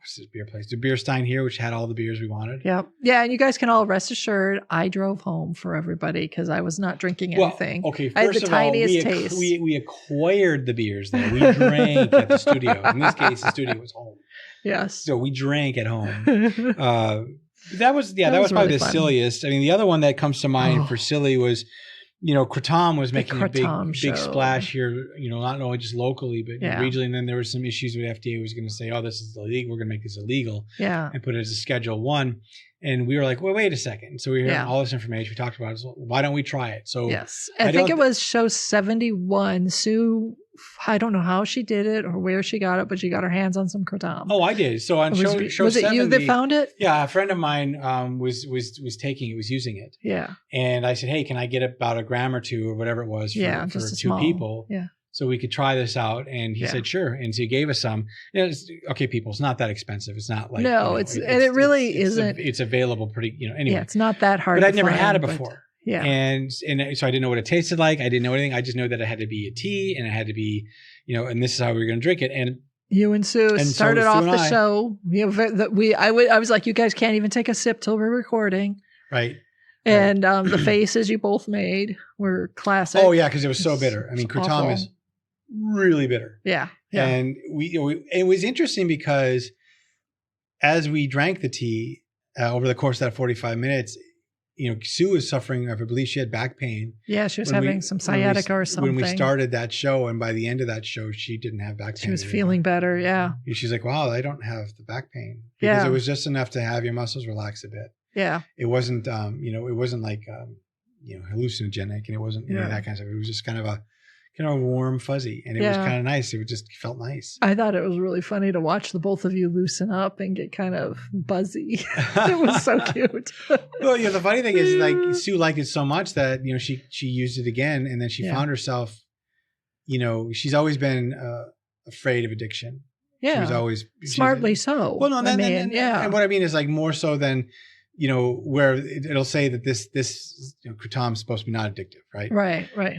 what's this beer place? The Beer Stein here, which had all the beers we wanted. Yeah. Yeah. And you guys can all rest assured, I drove home for everybody because I was not drinking anything. Well, okay. I had the tiniest taste. We acquired the beers there. We drank at the studio. In this case, the studio was home. Yes. So we drank at home. That was probably really the silliest. I mean, the other one that comes to mind for silly was, Kratom was making a big splash here, not only just locally, but regionally. And then there were some issues with FDA was going to say, this is illegal. We're going to make this illegal and put it as a Schedule 1. And we were like, well, wait a second. So we heard all this information. We talked about it. So why don't we try it? So yes, I think it was show 71. Sue, I don't know how she did it or where she got it, but she got her hands on some Kratom. Oh, I did. So on show 70, was it you that found it? Yeah, a friend of mine was using it. Yeah. And I said, hey, can I get about a gram or two or whatever it was for just two people? Yeah. So we could try this out. And he said, sure. And so he gave us some. Okay, people, it's not that expensive. It's not like. No, it really isn't. It's available pretty, anyway. Yeah, it's not that hard. But I'd never had it before. Yeah. And so I didn't know what it tasted like. I didn't know anything. I just know that it had to be a tea and it had to be, and this is how we were going to drink it. And you and Sue started off the show. I was like, you guys can't even take a sip till we're recording. Right. And the faces you both made were classic. Oh yeah, because it was so bitter. I mean, Kratom is really bitter. Yeah. And it was interesting because as we drank the tea over the course of that 45 minutes, Sue was suffering, I believe she had back pain. Yeah, she was having some sciatica or something. When we started that show, and by the end of that show, she didn't have back pain. She was feeling better, yeah. She's like, wow, I don't have the back pain. Because it was just enough to have your muscles relax a bit. Yeah. It wasn't, it wasn't like, hallucinogenic, and it wasn't that kind of stuff. It was just kind of a warm fuzzy, and it was kind of nice. It just felt nice. I thought it was really funny to watch the both of you loosen up and get kind of buzzy. It was so cute. Well, the funny thing is, like, Sue liked it so much that she used it again, and then she found herself. She's always been afraid of addiction. Yeah, she was always smartly so. Well, no, and what I mean is, like, more so than. Where it'll say that this kratom's supposed to be not addictive, right? Right.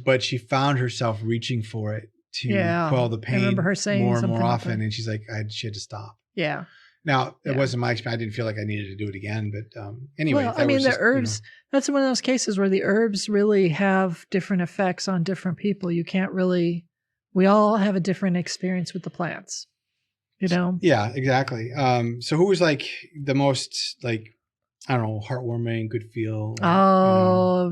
But she found herself reaching for it to quell the pain. I remember her saying more and more like often, that. and she's like, she had to stop. Yeah. Now, it wasn't my experience. I didn't feel like I needed to do it again, but anyway. Well, I mean, the herbs, that's one of those cases where the herbs really have different effects on different people. You can't really, we all have a different experience with the plants, Yeah, exactly. So who was like the most, like, I don't know, heartwarming, good feel?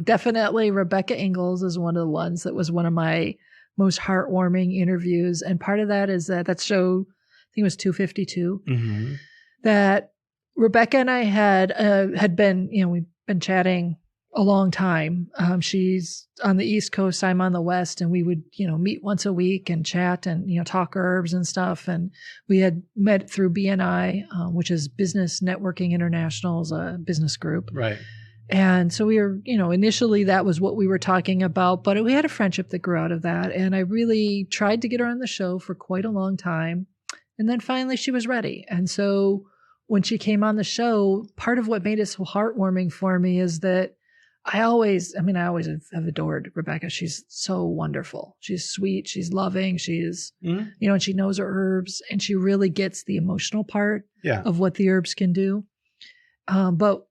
Definitely Rebecca Ingalls is one of the ones that was one of my most heartwarming interviews. And part of that is that show, I think it was 252, that Rebecca and I had been, we've been chatting a long time. She's on the East Coast, I'm on the West, and we would, meet once a week and chat and, talk herbs and stuff. And we had met through BNI, which is Business Networking International's a business group. Right. And so we were, initially that was what we were talking about, but we had a friendship that grew out of that. And I really tried to get her on the show for quite a long time. And then finally she was ready. And so when she came on the show, part of what made it so heartwarming for me is that I always have adored Rebecca. She's so wonderful. She's sweet. She's loving. She's, and she knows her herbs, and she really gets the emotional part of what the herbs can do. But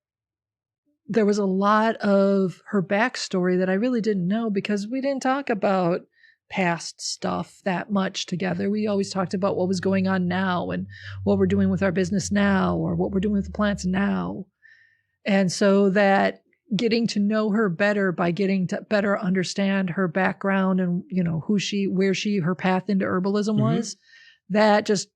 there was a lot of her backstory that I really didn't know because we didn't talk about past stuff that much together. We always talked about what was going on now and what we're doing with our business now or what we're doing with the plants now. And so that getting to know her better by getting to better understand her background and, her path into herbalism was, that just,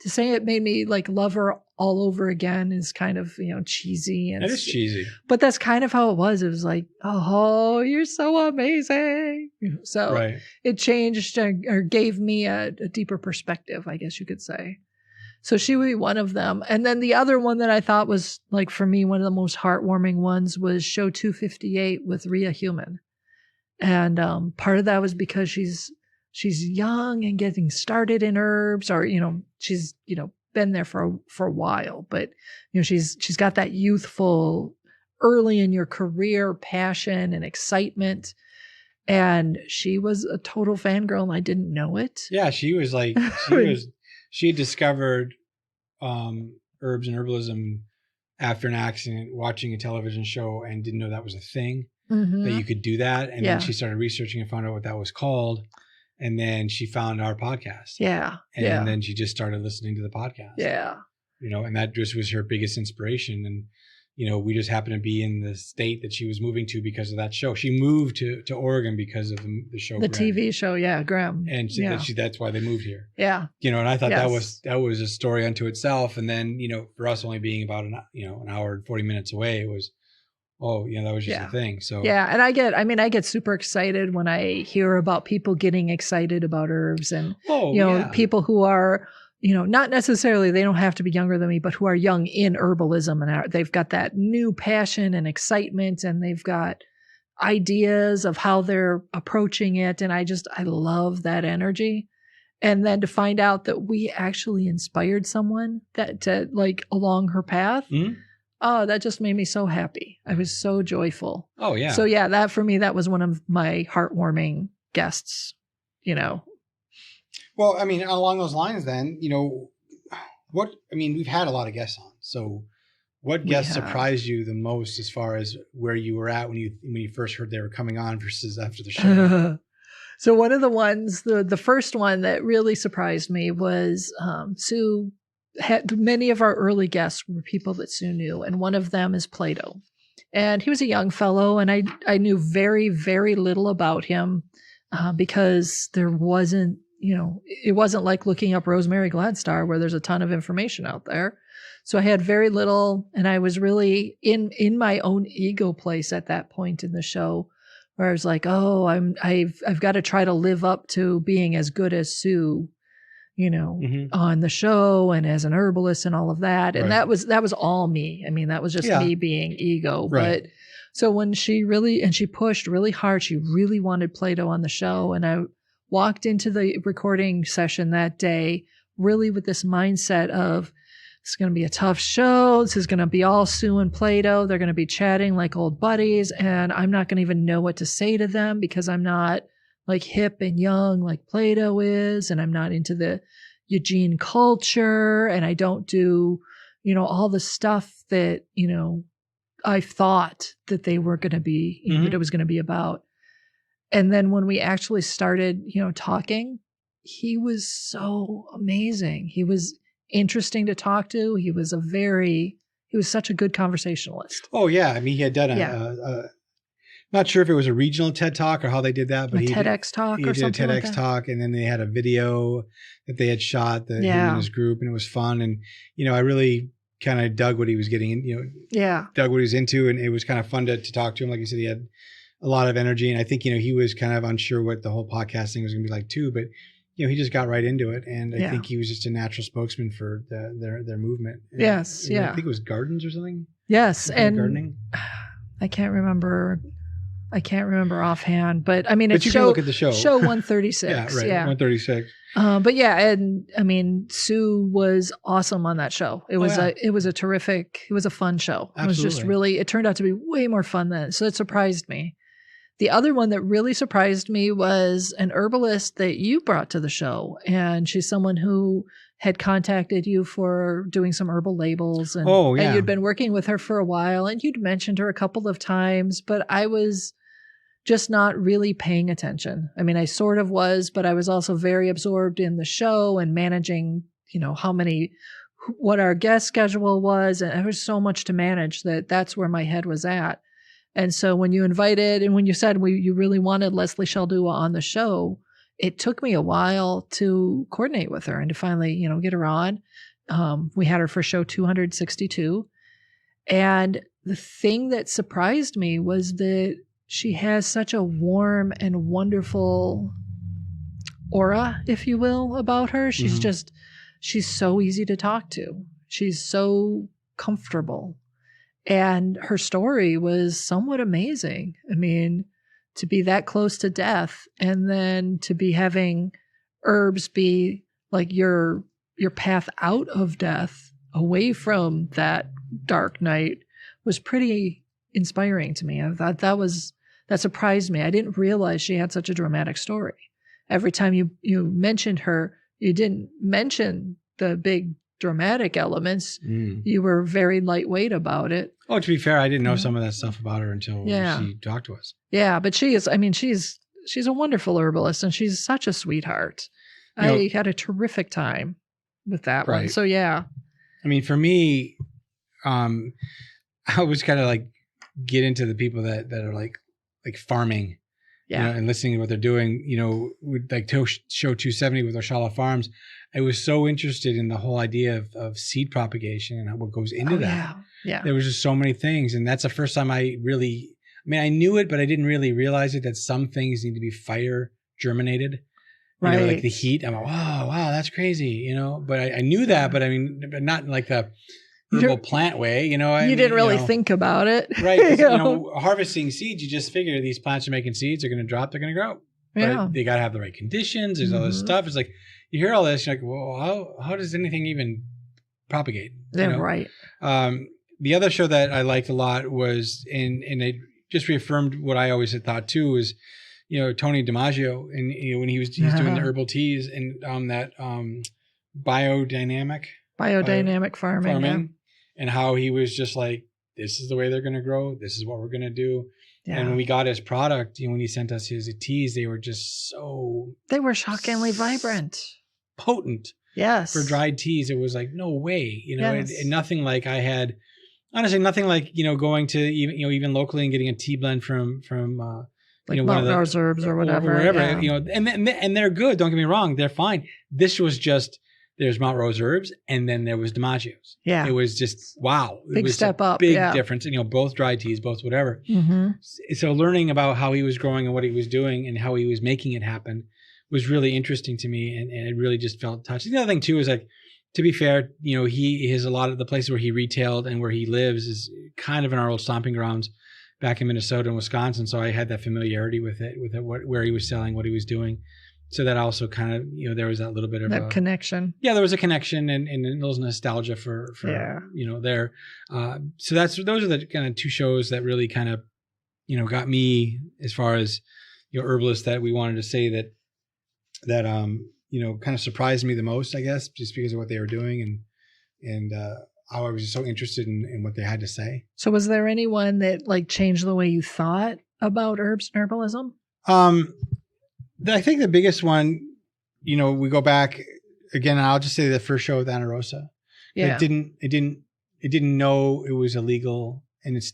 to say it made me like love her all over again is kind of, cheesy. And it is cheesy. But that's kind of how it was. It was like, oh, you're so amazing. So it changed or gave me a deeper perspective, I guess you could say. So she would be one of them. And then the other one that I thought was, like, for me, one of the most heartwarming ones was show 258 with Rhea Human. And part of that was because she's young and getting started in herbs, or, she's, been there for a while, but, she's got that youthful, early in your career passion and excitement. And she was a total fangirl and I didn't know it. Yeah, she was like, she had discovered herbs and herbalism after an accident, watching a television show, and didn't know that was a thing, that you could do that. And then she started researching and found out what that was called. And then she found our podcast. Yeah. And then she just started listening to the podcast. Yeah. And that just was her biggest inspiration. And, we just happened to be in the state that she was moving to because of that show. She moved to Oregon because of the show. The Graham. TV show. Yeah. Graham. And that's why they moved here. Yeah. And I thought that was a story unto itself. And then, for us only being about an hour and 40 minutes away, it was, that was just a thing. So and I get super excited when I hear about people getting excited about herbs and people who are, not necessarily, they don't have to be younger than me, but who are young in herbalism and they've got that new passion and excitement and they've got ideas of how they're approaching it. And I love that energy. And then to find out that we actually inspired someone along her path. Oh, that just made me so happy. I was so joyful. Oh, yeah. So, yeah, that for me, that was one of my heartwarming guests, Well, along those lines then, we've had a lot of guests on. So what guests surprised you the most as far as where you were at when you first heard they were coming on versus after the show? So one of the ones, the first one that really surprised me was Sue. Many of our early guests were people that Sue knew, and one of them is Plato. And he was a young fellow, and I knew very, very little about him because there wasn't, it wasn't like looking up Rosemary Gladstar where there's a ton of information out there. So I had very little, and I was really in my own ego place at that point in the show, where I was like, oh, I've got to try to live up to being as good as Sue, on the show and as an herbalist and all of that. And that was all me. I mean, that was just me being ego. Right. But so when she pushed really hard, she really wanted Play-Doh on the show. And I walked into the recording session that day really with this mindset of, it's going to be a tough show. This is going to be all Sue and Play-Doh. They're going to be chatting like old buddies, and I'm not going to even know what to say to them because I'm not like hip and young like Play-Doh is, and I'm not into the Eugene culture, and I don't do, all the stuff that, I thought that they were going to be, that it was going to be about. And then when we actually started, talking, he was so amazing. He was interesting to talk to. He was such a good conversationalist. Oh yeah. I mean, he had done not sure if it was a regional TED Talk or how they did that, but he Tedx Talk or something. He did a TEDx Talk, and then they had a video that they had shot him and his group, and it was fun. And, I really kind of dug what he was getting, dug what he was into, and it was kind of fun to talk to him. Like you said, he had a lot of energy, and I think, he was kind of unsure what the whole podcast thing was going to be like too, but he just got right into it, and I think he was just a natural spokesman for their movement. And I think it was gardens or something. Yes, and gardening. I can't remember offhand, but I mean, but you can look at the show 136. Yeah, right. 136. But and I mean, Sue was awesome on that show. It was a fun show. Absolutely. It was just it turned out to be way more fun than, so it surprised me. The other one that really surprised me was an herbalist that you brought to the show. And she's someone who had contacted you for doing some herbal labels. And, and you'd been working with her for a while, and you'd mentioned her a couple of times, but I was just not really paying attention. I mean, I sort of was, but I was also very absorbed in the show and managing, what our guest schedule was. And there was so much to manage that's where my head was at. And so when you invited and when you said you really wanted Leslie Sheldua on the show, it took me a while to coordinate with her and to finally, get her on. We had her for show 262. And the thing that surprised me was that she has such a warm and wonderful aura, if you will, about her. She's she's so easy to talk to. She's so comfortable. And her story was somewhat amazing. I mean, to be that close to death and then to be having herbs be like your path out of death, away from that dark night, was pretty inspiring to me. I thought that surprised me. I didn't realize she had such a dramatic story. Every time you mentioned her, you didn't mention the big dramatic elements. You were very lightweight about it. Oh, to be fair, I didn't know some of that stuff about her until she talked to us. Yeah, but she's a wonderful herbalist, and she's such a sweetheart. I had a terrific time with that one. So yeah. I mean, for me, I was kind of like get into the people that are like farming, and listening to what they're doing, with like show 270 with Oshala Farms. I was so interested in the whole idea of seed propagation and what goes into that. Yeah. There was just so many things. And that's the first time I knew it, but I didn't really realize it, that some things need to be fire germinated. Right. Like the heat. I'm like, wow, that's crazy, but I knew that, but I mean, but not like the herbal plant way, you didn't really think about it. Right. Harvesting seeds, you just figure these plants are making seeds, they're going to drop, they're going to grow. But they got to have the right conditions. There's all this stuff. It's like, you hear all this, you're like, well, how does anything even propagate? Right. The other show that I liked a lot was, and it just reaffirmed what I always had thought too, was, Tony DiMaggio, and when he's doing the herbal teas and that biodynamic farming, and how he was just like, this is the way they're going to grow. This is what we're going to do. Yeah. And when we got his product, when he sent us his teas, they were just they were shockingly vibrant, potent. Yes. For dried teas, it was like, no way, and nothing like I had Honestly, nothing like, going to even locally and getting a tea blend from Like one of Mountain Rose Herbs or whatever. wherever, Yeah. and they're good. Don't get me wrong. They're fine. This was just, there's Mount Rose Herbs and then there was DiMaggio's. Yeah. It was just, wow. Big it was step a up. Big Yeah. difference. Both dry teas, both whatever. Mm-hmm. So learning about how he was growing and what he was doing and how he was making it happen was really interesting to me. And it really just felt touched. The other thing too is like, to be fair, he has a lot of the places where he retailed and where he lives is kind of in our old stomping grounds back in Minnesota and Wisconsin. So I had that familiarity with it, where he was selling, what he was doing. So that also kind of, there was that little bit of that connection. Yeah, there was a connection and a little nostalgia for there. So those are the kind of two shows that really kind of, got me as far as, Herbalist, that we wanted to say that kind of surprised me the most, I guess, just because of what they were doing and how I was just so interested in what they had to say. So was there anyone that like changed the way you thought about herbs and herbalism? I think the biggest one, we go back again, I'll just say the first show with Ana Rosa. Yeah. It didn't know it was illegal, and it's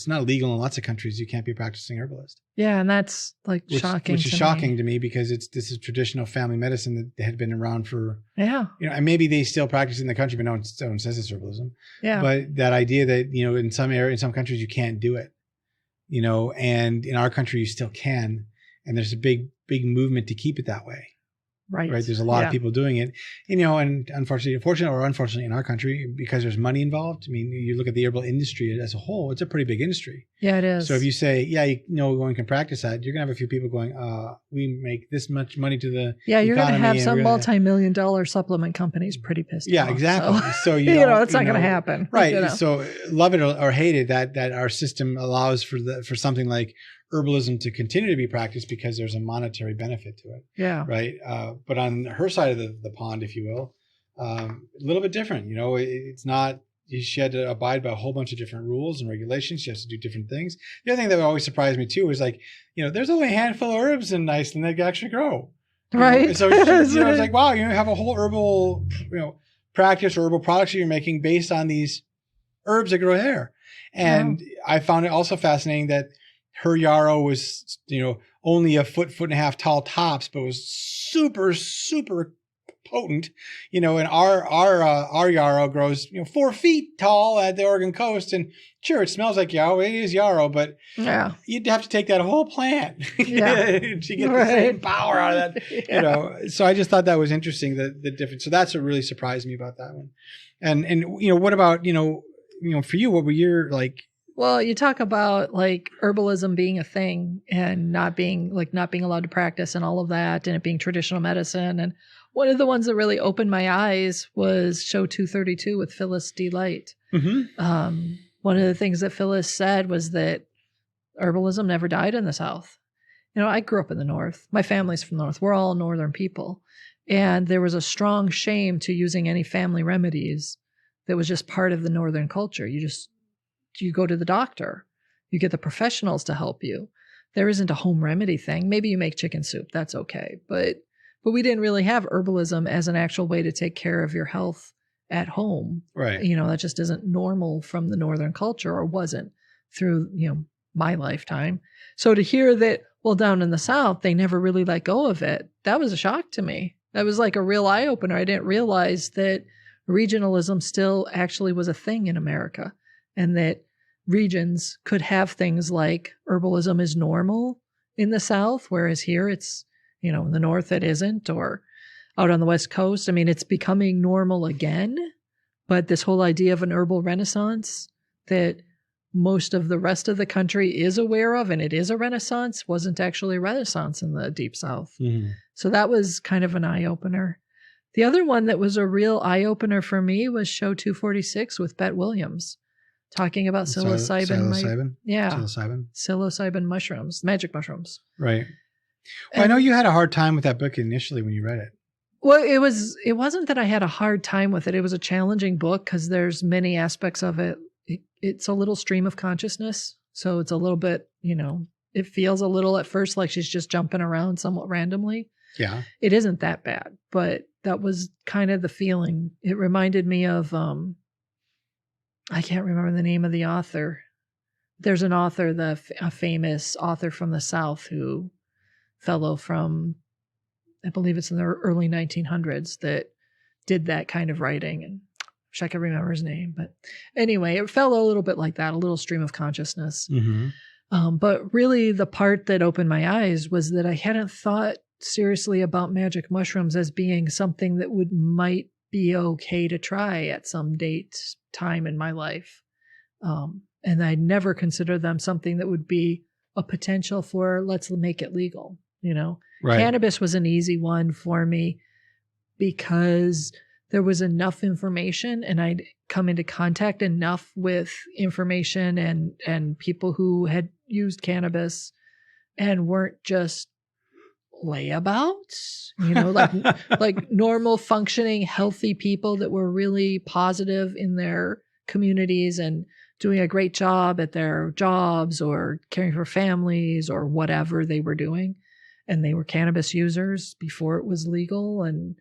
not legal in lots of countries. You can't be a practicing herbalist. Yeah. And that's like shocking. Which is shocking to me because this is traditional family medicine that had been around for, and maybe they still practice in the country, but no one says it's herbalism. Yeah. But that idea that, in some countries you can't do it, and in our country you still can. And there's a big movement to keep it that way. Right. There's a lot of people doing it, and unfortunately in our country, because there's money involved. I mean, you look at the herbal industry as a whole, it's a pretty big industry. Yeah, it is. So if you say, one can practice that, you're going to have a few people going, we make this much money to the you're going to have some multi-million-dollar supplement companies pretty pissed off. Yeah, exactly. So it's not going to happen. Right. So love it or hate it, that our system allows for something like herbalism to continue to be practiced because there's a monetary benefit to it. Yeah. Right. But on her side of the pond, if you will, a little bit different. It's not, she had to abide by a whole bunch of different rules and regulations. She has to do different things. The other thing that always surprised me too was like, there's only a handful of herbs in Iceland that actually grow. Right. So I was like, wow, you have a whole herbal, practice or herbal products that you're making based on these herbs that grow there. And I found it also fascinating that her yarrow was, only a foot and a half tall tops, but was super, super potent, and our yarrow grows, 4 feet tall at the Oregon coast. And sure, it smells like yarrow. It is yarrow, but you'd have to take that whole plant to get the same power out of that, So I just thought that was interesting, the difference. So that's what really surprised me about that one. And what about, for you, what were your like? Well, you talk about like herbalism being a thing and not being allowed to practice and all of that, and it being traditional medicine. And one of the ones that really opened my eyes was show 232 with Phyllis D. Light. Mm-hmm. One of the things that Phyllis said was that herbalism never died in the South. I grew up in the North. My family's from the North. We're all Northern people. And there was a strong shame to using any family remedies that was just part of the Northern culture. You go to the doctor, you get the professionals to help you. There isn't a home remedy thing. Maybe you make chicken soup. That's okay. But we didn't really have herbalism as an actual way to take care of your health at home. Right. That just isn't normal from the Northern culture, or wasn't through, my lifetime. So to hear that, well, down in the South, they never really let go of it. That was a shock to me. That was like a real eye opener. I didn't realize that regionalism still actually was a thing in America. And that regions could have things like herbalism is normal in the South, whereas here it's, in the North it isn't, or out on the West Coast. I mean, it's becoming normal again, but this whole idea of an herbal renaissance that most of the rest of the country is aware of, and it is a renaissance, wasn't actually a renaissance in the Deep South. Mm-hmm. So that was kind of an eye-opener. The other one that was a real eye-opener for me was show 246 with Bet Williams. Talking about psilocybin. Psilocybin mushrooms, magic mushrooms. Right. Well, I know you had a hard time with that book initially when you read it. Well, it wasn't that I had a hard time with it. It was a challenging book because there's many aspects of it. It's a little stream of consciousness. So it's a little bit, it feels a little at first like she's just jumping around somewhat randomly. Yeah. It isn't that bad, but that was kind of the feeling. It reminded me of, I can't remember the name of the author. There's an author, a famous author from the South, fellow from, I believe it's in the early 1900s, that did that kind of writing. And I wish I could remember his name. But anyway, it felt a little bit like that, a little stream of consciousness. Mm-hmm. But really the part that opened my eyes was that I hadn't thought seriously about magic mushrooms as being something that might be okay to try at some time in my life. And I'd never consider them something that would be a potential for, let's make it legal, Right. Cannabis was an easy one for me because there was enough information and I'd come into contact enough with information and people who had used cannabis and weren't just layabouts, like normal functioning, healthy people that were really positive in their communities and doing a great job at their jobs or caring for families or whatever they were doing. And they were cannabis users before it was legal. And,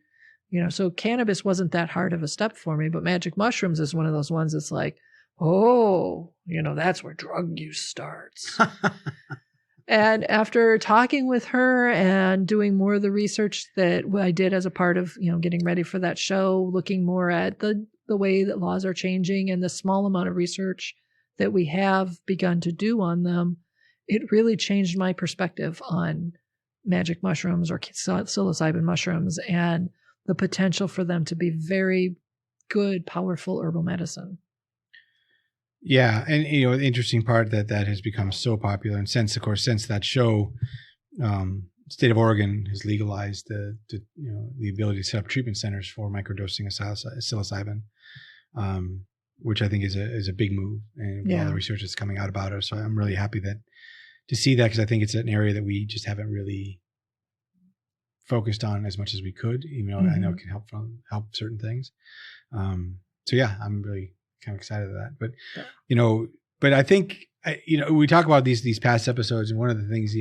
so cannabis wasn't that hard of a step for me, but magic mushrooms is one of those ones that's like, oh, that's where drug use starts. And after talking with her and doing more of the research that I did as a part of, getting ready for that show, looking more at the way that laws are changing and the small amount of research that we have begun to do on them, it really changed my perspective on magic mushrooms or psilocybin mushrooms and the potential for them to be very good, powerful herbal medicine. Yeah. And, the interesting part that has become so popular, and since that show, state of Oregon has legalized the ability to set up treatment centers for microdosing of psilocybin, which I think is a big move, and all the research that's coming out about it. So I'm really happy to see that, because I think it's an area that we just haven't really focused on as much as we could, even though I know it can help certain things. So yeah, I'm really kind of excited at that. But but I think we talk about these past episodes, and one of the things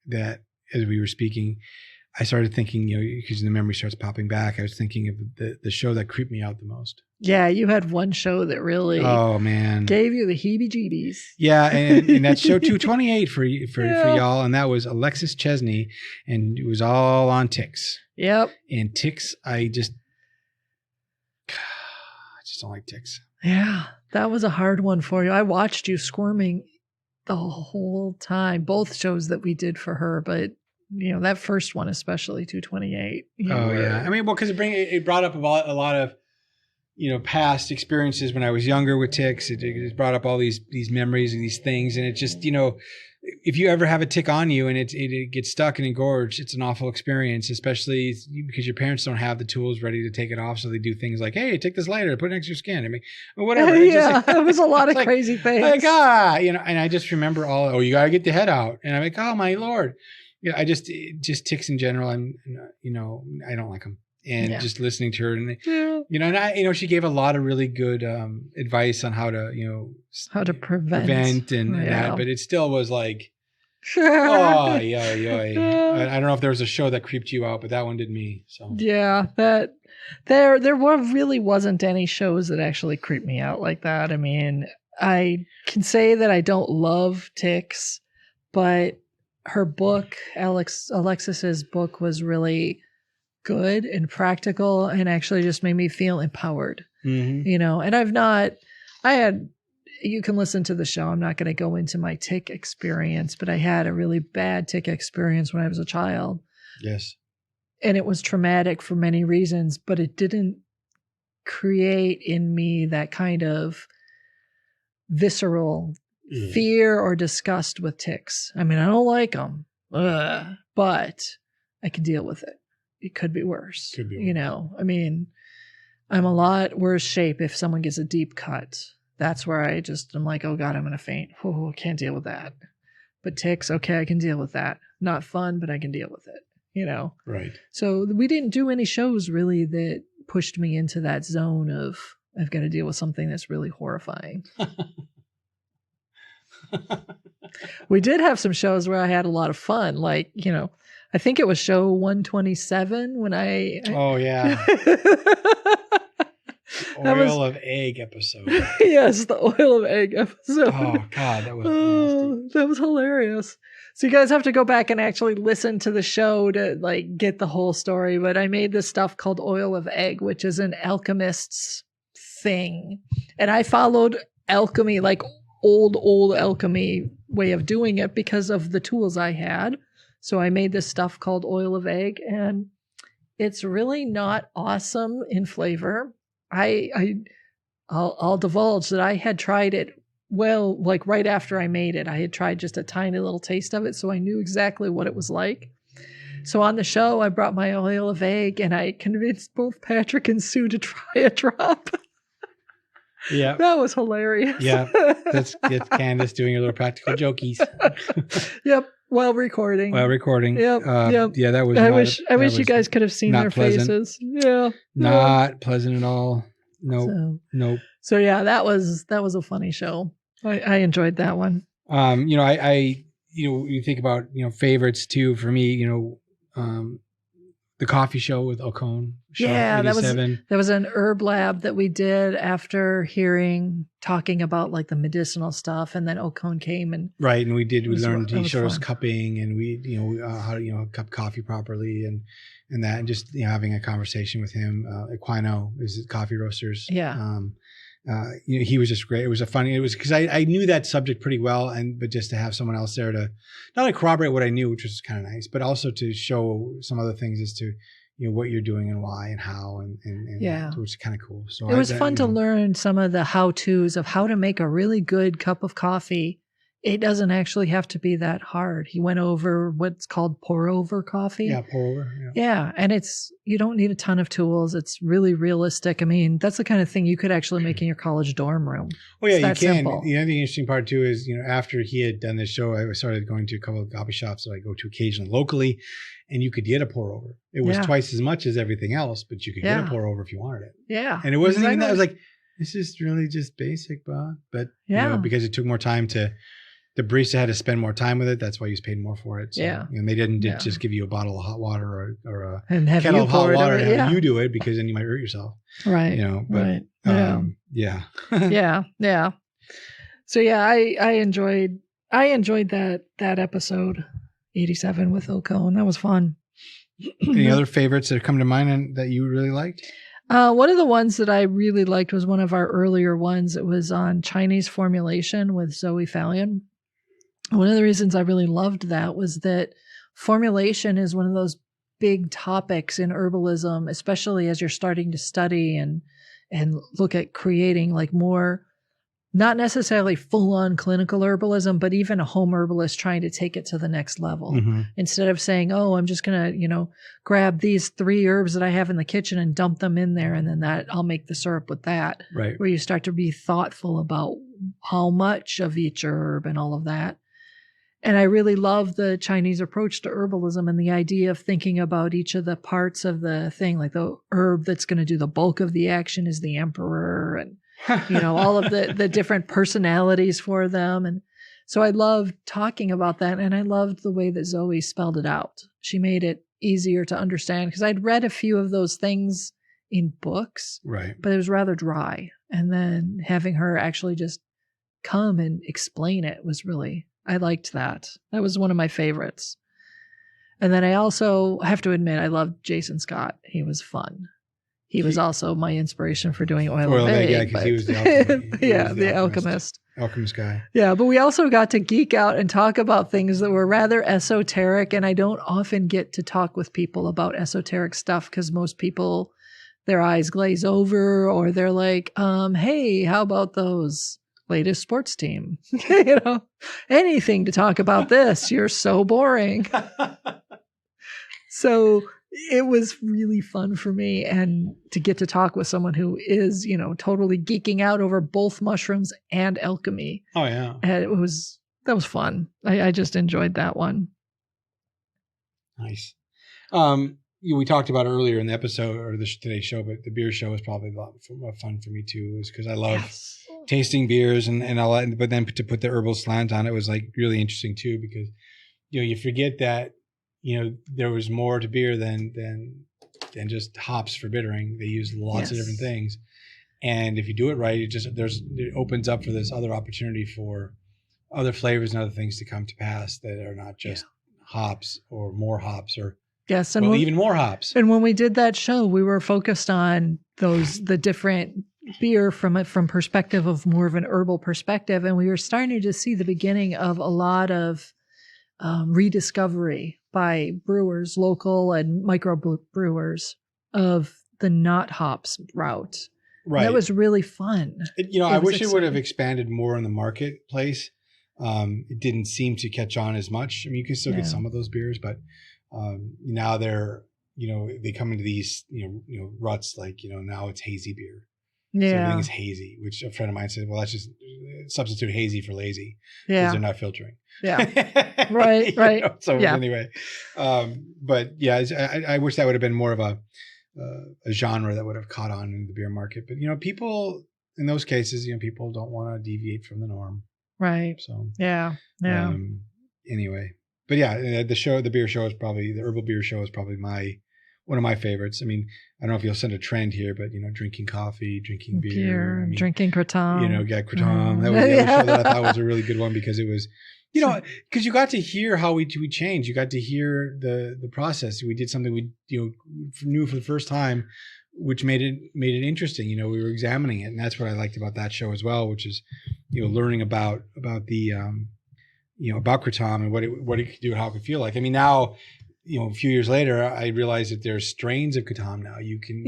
that as we were speaking, I started thinking, because the memory starts popping back, I was thinking of the show that creeped me out the most. Yeah, you had one show that really gave you the heebie-jeebies. Yeah, and that's show 228 for y'all, and that was Alexis Chesney, and it was all on ticks. Yep. And ticks, I just don't like ticks. Yeah, that was a hard one for you. I watched you squirming the whole time, both shows that we did for her, but that first one, especially 228. Yeah. I mean, because it brought up a lot of, past experiences when I was younger with ticks. It brought up all these memories and these things. And it just, if you ever have a tick on you and it gets stuck and engorged, it's an awful experience, especially because your parents don't have the tools ready to take it off. So they do things like, hey, take this lighter, put it next to your skin. I mean, whatever. It was a lot of crazy things. And I just remember you got to get the head out. And I'm like, oh my Lord. I just ticks in general. I don't like them. And just listening to her, and she gave a lot of really good advice on how to prevent and that, but it still was like, I don't know if there was a show that creeped you out, but that one did me. So yeah, that there really wasn't any shows that actually creeped me out like that. I mean, I can say that I don't love ticks, but her book, Alexis's book, was really good and practical and actually just made me feel empowered. And you can listen to the show. I'm not going to go into my tick experience, but I had a really bad tick experience when I was a child. Yes. And it was traumatic for many reasons, but it didn't create in me that kind of visceral fear or disgust with ticks. I mean, I don't like them, but I can deal with it. It could be worse. I mean, I'm a lot worse shape if someone gets a deep cut. That's where I'm like, oh God, I'm going to faint. Oh, can't deal with that. But ticks, okay, I can deal with that. Not fun, but I can deal with it, Right. So we didn't do any shows really that pushed me into that zone of, I've got to deal with something that's really horrifying. We did have some shows where I had a lot of fun. Like, I think it was show 127 when Oh, yeah. oil of egg episode. Yes, the oil of egg episode. Oh God, that was nasty. That was hilarious. So you guys have to go back and actually listen to the show to like get the whole story. But I made this stuff called oil of egg, which is an alchemist's thing. And I followed alchemy, like old alchemy way of doing it because of the tools I had. So I made this stuff called oil of egg, and it's really not awesome in flavor. I'll divulge that I had tried it like right after I made it. I had tried just a tiny little taste of it, so I knew exactly what it was like. So on the show, I brought my oil of egg, and I convinced both Patrick and Sue to try a drop. Yeah. That was hilarious. Yeah. That's Candace doing her little practical jokies. Yep. While recording. Yep. Yeah, that was. I wish you guys could have seen their faces. Yeah. Not pleasant at all. Nope. Nope. So yeah, that was a funny show. I enjoyed that one. You think about, favorites too, for me, the coffee show with Ocone. Yeah, that was an herb lab that we did after talking about like the medicinal stuff, and then Ocone came and we learned, he showed us cupping, and how to cup coffee properly and that, and just having a conversation with him. Equino is coffee roasters. Yeah. He was just great. It was because I knew that subject pretty well, but just to have someone else there to not only corroborate what I knew, which was kind of nice, but also to show some other things as to what you're doing and why and how, and yeah, which is kind of cool. So it was fun to learn some of the how-tos of how to make a really good cup of coffee. It doesn't actually have to be that hard. He went over what's called pour-over coffee. Yeah, pour-over. Yeah, and you don't need a ton of tools. It's really realistic. I mean, that's the kind of thing you could actually make in your college dorm room. Oh yeah, you can. Simple. The other interesting part too is, after he had done this show, I started going to a couple of coffee shops that I go to occasionally locally, and you could get a pour-over. It was twice as much as everything else, but you could get a pour-over if you wanted it. Yeah. And it wasn't even that. I was like, this is really just basic, Bob. But because it took more time the barista had to spend more time with it. That's why he was paid more for it. So, they didn't just give you a bottle of hot water or a kettle of hot water and have you do it, because then you might hurt yourself. Right. But yeah. Yeah. So yeah, I enjoyed that episode 87 with Ocone. That was fun. Any other favorites that come to mind and that you really liked? One of the ones that I really liked was one of our earlier ones. It was on Chinese formulation with Zoe Fallion. One of the reasons I really loved that was that formulation is one of those big topics in herbalism, especially as you're starting to study and look at creating like more, not necessarily full-on clinical herbalism, but even a home herbalist trying to take it to the next level. Mm-hmm. Instead of saying, oh, I'm just going to, grab these 3 herbs that I have in the kitchen and dump them in there, and then I'll make the syrup with that. Right. Where you start to be thoughtful about how much of each herb and all of that. And I really love the Chinese approach to herbalism and the idea of thinking about each of the parts of the thing, like the herb that's going to do the bulk of the action is the emperor, and all of the different personalities for them. And so I loved talking about that. And I loved the way that Zoe spelled it out. She made it easier to understand, because I'd read a few of those things in books, right? But it was rather dry. And then having her actually just come and explain it was I liked that. That was one of my favorites. And then I also have to admit, I loved Jason Scott. He was fun. He was also my inspiration for doing oil of egg. Yeah, because he was the alchemist. The alchemist. Alchemist guy. Yeah, but we also got to geek out and talk about things that were rather esoteric, and I don't often get to talk with people about esoteric stuff because most people, their eyes glaze over, or they're like, hey, how about those latest sports team? Anything to talk about this. You're so boring. So it was really fun for me, and to get to talk with someone who is, totally geeking out over both mushrooms and alchemy. Oh yeah. And that was fun. I just enjoyed that one. Nice. We talked about earlier in the episode or today's show, but the beer show was probably a lot of fun for me too, is because I love tasting beers and all that. But then to put the herbal slant on it was like really interesting too, because you forget that there was more to beer than just hops for bittering. They used lots of different things, And if you do it right, it opens up for this other opportunity for other flavors and other things to come to pass that are not just hops or more hops or yes, and even more hops. And when we did that show, we were focused on the different beer from perspective of more of an herbal perspective, and we were starting to see the beginning of a lot of rediscovery by brewers, local and micro brewers, of the not hops route. Right, and that was really fun. I wish it would have expanded more in the marketplace. It didn't seem to catch on as much. I mean, you can still get some of those beers, but now they're they come into these ruts like now it's hazy beer. Yeah, so everything is hazy, which a friend of mine said, well, let's just substitute hazy for lazy because they're not filtering. Yeah, right. So anyway, but yeah, I wish that would have been more of a genre that would have caught on in the beer market. But people in those cases, people don't want to deviate from the norm. Right. So yeah. Anyway, but yeah, the beer show is probably the herbal beer show is probably one of my favorites. I mean, I don't know if you'll send a trend here, but drinking coffee, drinking beer, drinking kratom. Kratom. That was the other show that I thought was a really good one because it was, because you got to hear how we changed. You got to hear the process. We did something we knew for the first time, which made it interesting. We were examining it, and that's what I liked about that show as well, which is learning about the about kratom and what it could do, how it could feel like. I mean, now, a few years later, I realized that there's strains of kratom now you can,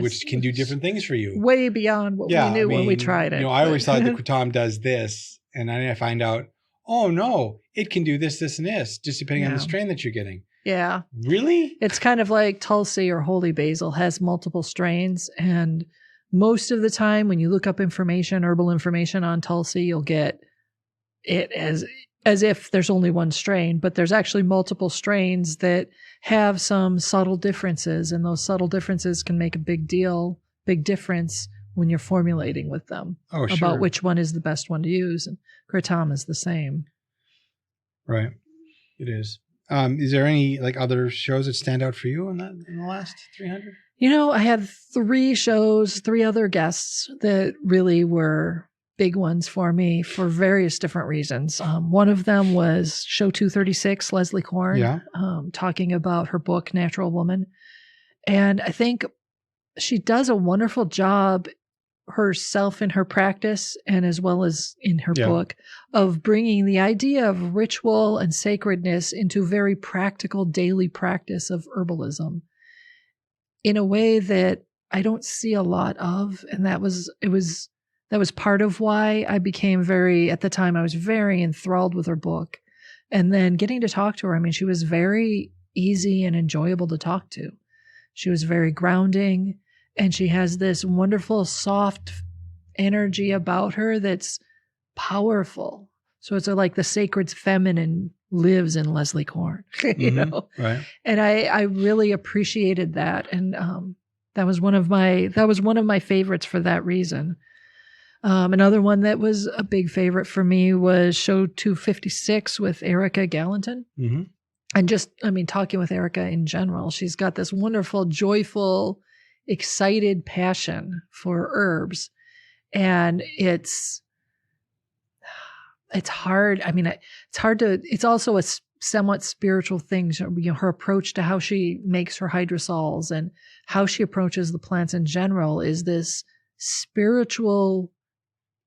which can do different things for you. Way beyond what we knew when we tried it. I always thought that kratom does this, and then I find out, oh no, it can do this, this, and this, just depending on the strain that you're getting. Yeah. Really? It's kind of like Tulsi or holy basil has multiple strains, and most of the time when you look up herbal information on Tulsi, you'll get it as if there's only one strain, but there's actually multiple strains that have some subtle differences, and those subtle differences can make a big difference when you're formulating with them about which one is the best one to use. And kratom is the same. Right. It is. Is there any other shows that stand out for you in the last 300? I had 3 other guests that really were big ones for me for various different reasons. One of them was show 236, Leslie Korn, talking about her book, Natural Woman. And I think she does a wonderful job herself in her practice and as well as in her book of bringing the idea of ritual and sacredness into very practical daily practice of herbalism in a way that I don't see a lot of. And that was part of why I became at the time I was very enthralled with her book. And then getting to talk to her, I mean, she was very easy and enjoyable to talk to. She was very grounding, and she has this wonderful, soft energy about her that's powerful. So it's like the sacred feminine lives in Leslie Korn, Right. And I really appreciated that. And that was one of my favorites for that reason. Another one that was a big favorite for me was show 256 with Erica Galanton. Mm-hmm. And talking with Erica in general, she's got this wonderful, joyful, excited passion for herbs. And it's hard. I mean, it's hard to, it's also a somewhat spiritual thing. Her approach to how she makes her hydrosols and how she approaches the plants in general is this spiritual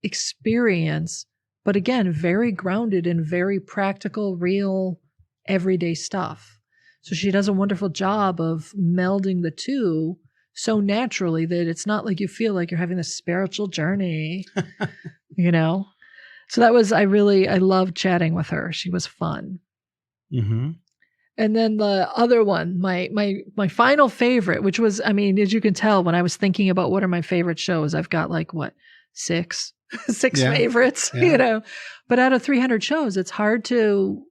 experience, but again, very grounded in very practical, real, everyday stuff. So she does a wonderful job of melding the two so naturally that it's not like you feel like you're having this spiritual journey, So that was, I loved chatting with her. She was fun. Mm-hmm. And then the other one, my final favorite, which was, as you can tell, when I was thinking about what are my favorite shows, I've got six favorites, but out of 300 shows, it's hard to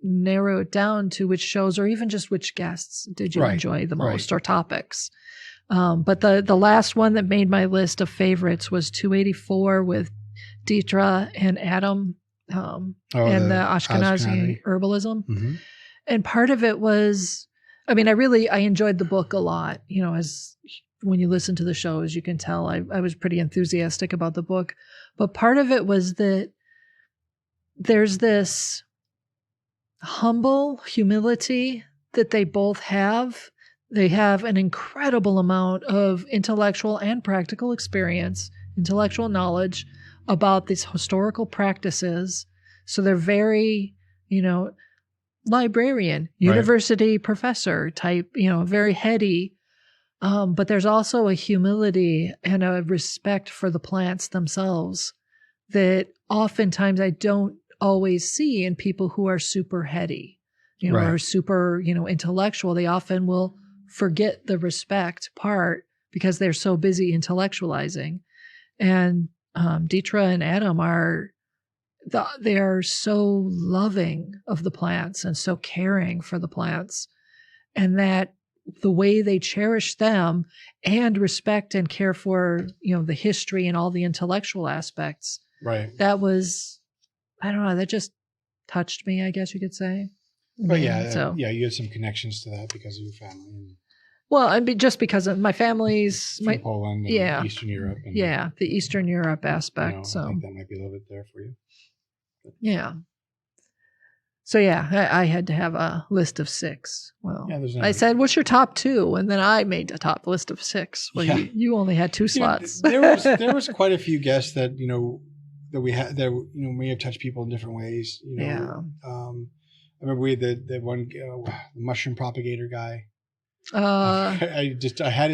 narrow it down to which shows or even just which guests did you enjoy the most or topics. But the last one that made my list of favorites was 284 with Deetra and Adam and the Ashkenazi herbalism. Mm-hmm. And part of it was, I enjoyed the book a lot, as when you listen to the show, as you can tell, I was pretty enthusiastic about the book. But part of it was that there's this humble humility that they both have. They have an incredible amount of intellectual and practical experience, intellectual knowledge about these historical practices. So they're very, librarian, university professor type, very heady. But there's also a humility and a respect for the plants themselves that oftentimes I don't always see in people who are super heady, or super, intellectual. They often will forget the respect part because they're so busy intellectualizing. And Deetra and Adam they are so loving of the plants and so caring for the plants, and that the way they cherish them and respect and care for, the history and all the intellectual aspects. Right. That was, I don't know, that just touched me, I guess you could say. But you had some connections to that because of your family. Well, just because of my family's, from Poland and Eastern Europe. And, the Eastern Europe aspect. I think that might be a little bit there for you. Yeah. So I had to have a list of 6. Well, I said, "What's your top 2?" And then I made a top list of 6. Well, you only had 2 slots. There was quite a few guests that that we had that may have touched people in different ways. I remember we had the one the mushroom propagator guy. I had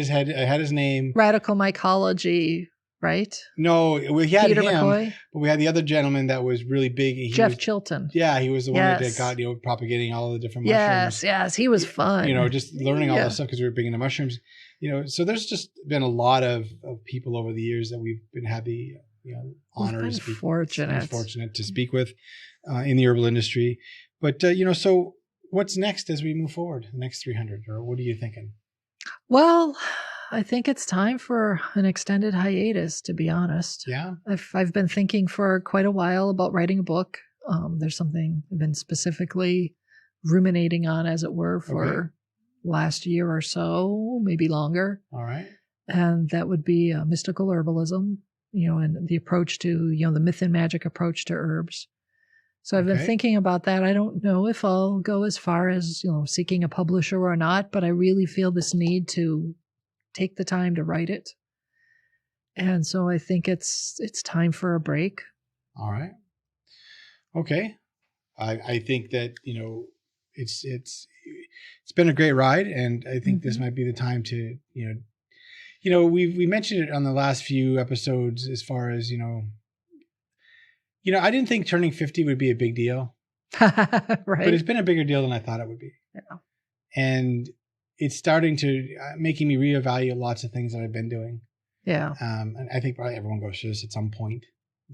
his name. Radical mycology. Right? No, we had Peter him, McCoy? but we had the other gentleman that was really big. Jeff Chilton. Yeah, he was the one that got propagating all the different mushrooms. Yes, he was fun. Just learning all this stuff because we were big into mushrooms. So there's just been a lot of people over the years that we've had the honor to fortunate to speak with in the herbal industry. But so what's next as we move forward? The next 300, or what are you thinking? Well, I think it's time for an extended hiatus, to be honest. Yeah. I've been thinking for quite a while about writing a book. There's something I've been specifically ruminating on, as it were, for last year or so, maybe longer. All right. And that would be mystical herbalism, and the approach to, the myth and magic approach to herbs. So I've been thinking about that. I don't know if I'll go as far as, seeking a publisher or not, but I really feel this need to take the time to write it. And so I think it's time for a break. All right. Okay. I think that, it's been a great ride, and I think this might be the time to, we mentioned it on the last few episodes as far as, I didn't think turning 50 would be a big deal. Right. But it's been a bigger deal than I thought it would be. Yeah. And it's starting to making me reevaluate lots of things that I've been doing. Yeah. And I think probably everyone goes through this at some point.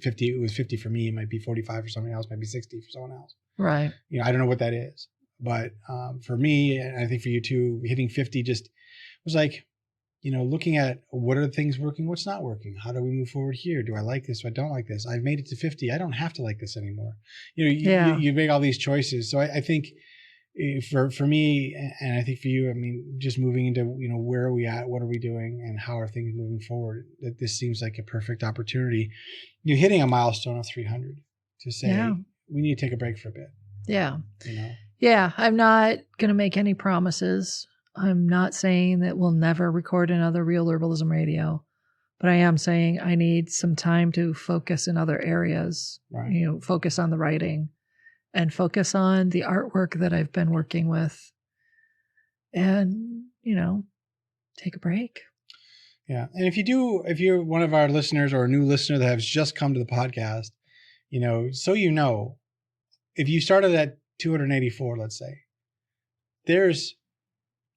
50, it was 50 for me. It might be 45 for somebody else. It might be 60 for someone else. Right. I don't know what that is. But for me, and I think for you too, hitting 50 just was like, looking at what are the things working, what's not working, how do we move forward here? Do I like this? Do I don't like this? I've made it to 50. I don't have to like this anymore. You make all these choices. So I think for me, and I think for you, just moving into, where are we at? What are we doing? And how are things moving forward? That this seems like a perfect opportunity. You're hitting a milestone of 300 to say, we need to take a break for a bit. Yeah. Yeah. I'm not going to make any promises. I'm not saying that we'll never record another Real Herbalism Radio, but I am saying I need some time to focus in other areas, focus on the writing and focus on the artwork that I've been working with and, take a break. Yeah. And if you're one of our listeners or a new listener that has just come to the podcast, if you started at 284, let's say, there's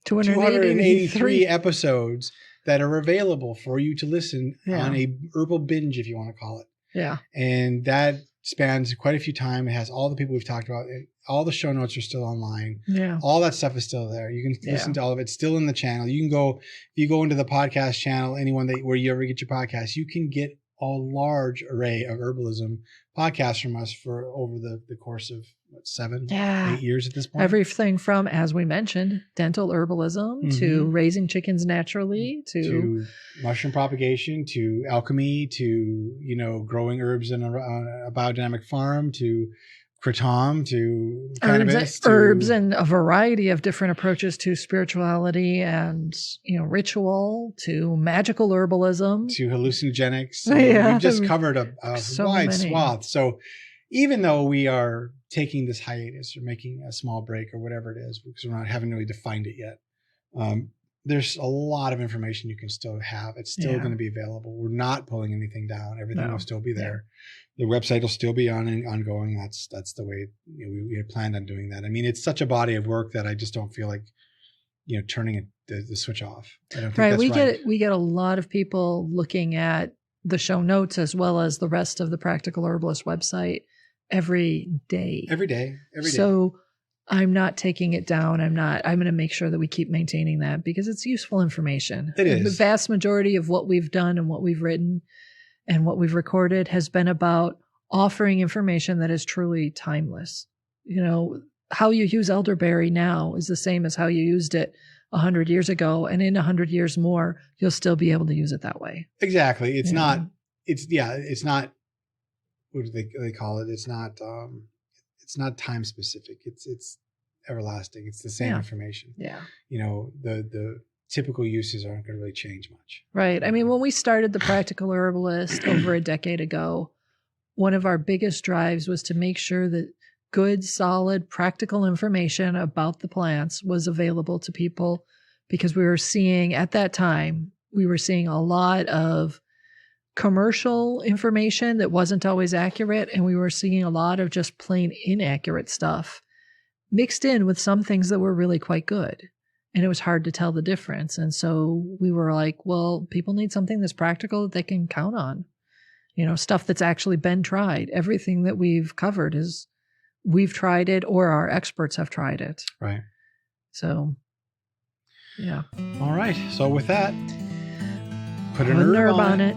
283 episodes that are available for you to listen on a herbal binge, if you want to call it. Yeah. And that spans quite a few times. It has all the people we've talked about. All the show notes are still online. Yeah. All that stuff is still there. You can listen to all of it. It's still in the channel. You can go, if you go into the podcast channel, where you ever get your podcast, you can get a large array of herbalism podcasts from us for over the course of 7, Yeah. 8 years at this point. Everything from, as we mentioned, dental herbalism to raising chickens naturally to mushroom propagation to alchemy to, growing herbs in a biodynamic farm to kratom to cannabis herbs and a variety of different approaches to spirituality and ritual to magical herbalism to hallucinogenics. Yeah. We've just covered a wide many. swath. So even though we are taking this hiatus or making a small break or whatever it is, because haven't really defined it yet, there's a lot of information you can still have. It's still going to be available. We're not pulling anything down. Everything will still be there. The website will still be ongoing. That's the way we had planned on doing that. I mean, it's such a body of work that I just don't feel like turning the switch off. I don't think that's we get a lot of people looking at the show notes as well as the rest of the Practical Herbalist website every day. Every day. So I'm not taking it down. I'm going to make sure that we keep maintaining that because it's useful information. It is. The vast majority of what we've done and what we've written and what we've recorded has been about offering information that is truly timeless. How you use elderberry now is the same as how you used it 100 years ago. And in 100 years more, you'll still be able to use it that way. Exactly. It's not, what do they call it? It's not time specific. It's everlasting. It's the same information. Yeah. The typical uses aren't going to really change much. Right. I mean, when we started the Practical Herbalist over a decade ago, one of our biggest drives was to make sure that good, solid, practical information about the plants was available to people because we were seeing at that time, a lot of commercial information that wasn't always accurate. And we were seeing a lot of just plain inaccurate stuff mixed in with some things that were really quite good. And it was hard to tell the difference. And so we were like, well, people need something that's practical that they can count on. Stuff that's actually been tried. Everything that we've covered is we've tried it or our experts have tried it. Right. So, yeah. All right. So with that, put a herb on it.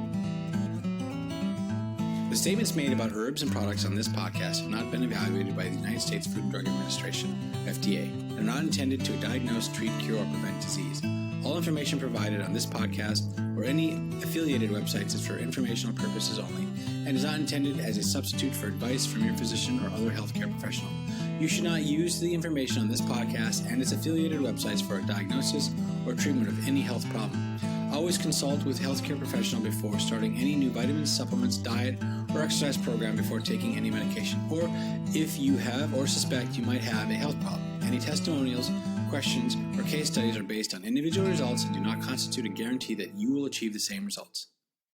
The statements made about herbs and products on this podcast have not been evaluated by the United States Food and Drug Administration, FDA, and are not intended to diagnose, treat, cure, or prevent disease. All information provided on this podcast or any affiliated websites is for informational purposes only and is not intended as a substitute for advice from your physician or other healthcare professional. You should not use the information on this podcast and its affiliated websites for a diagnosis or treatment of any health problem. Always consult with a healthcare professional before starting any new vitamins, supplements, diet, or exercise program before taking any medication, or if you have or suspect you might have a health problem. Any testimonials, questions, or case studies are based on individual results and do not constitute a guarantee that you will achieve the same results.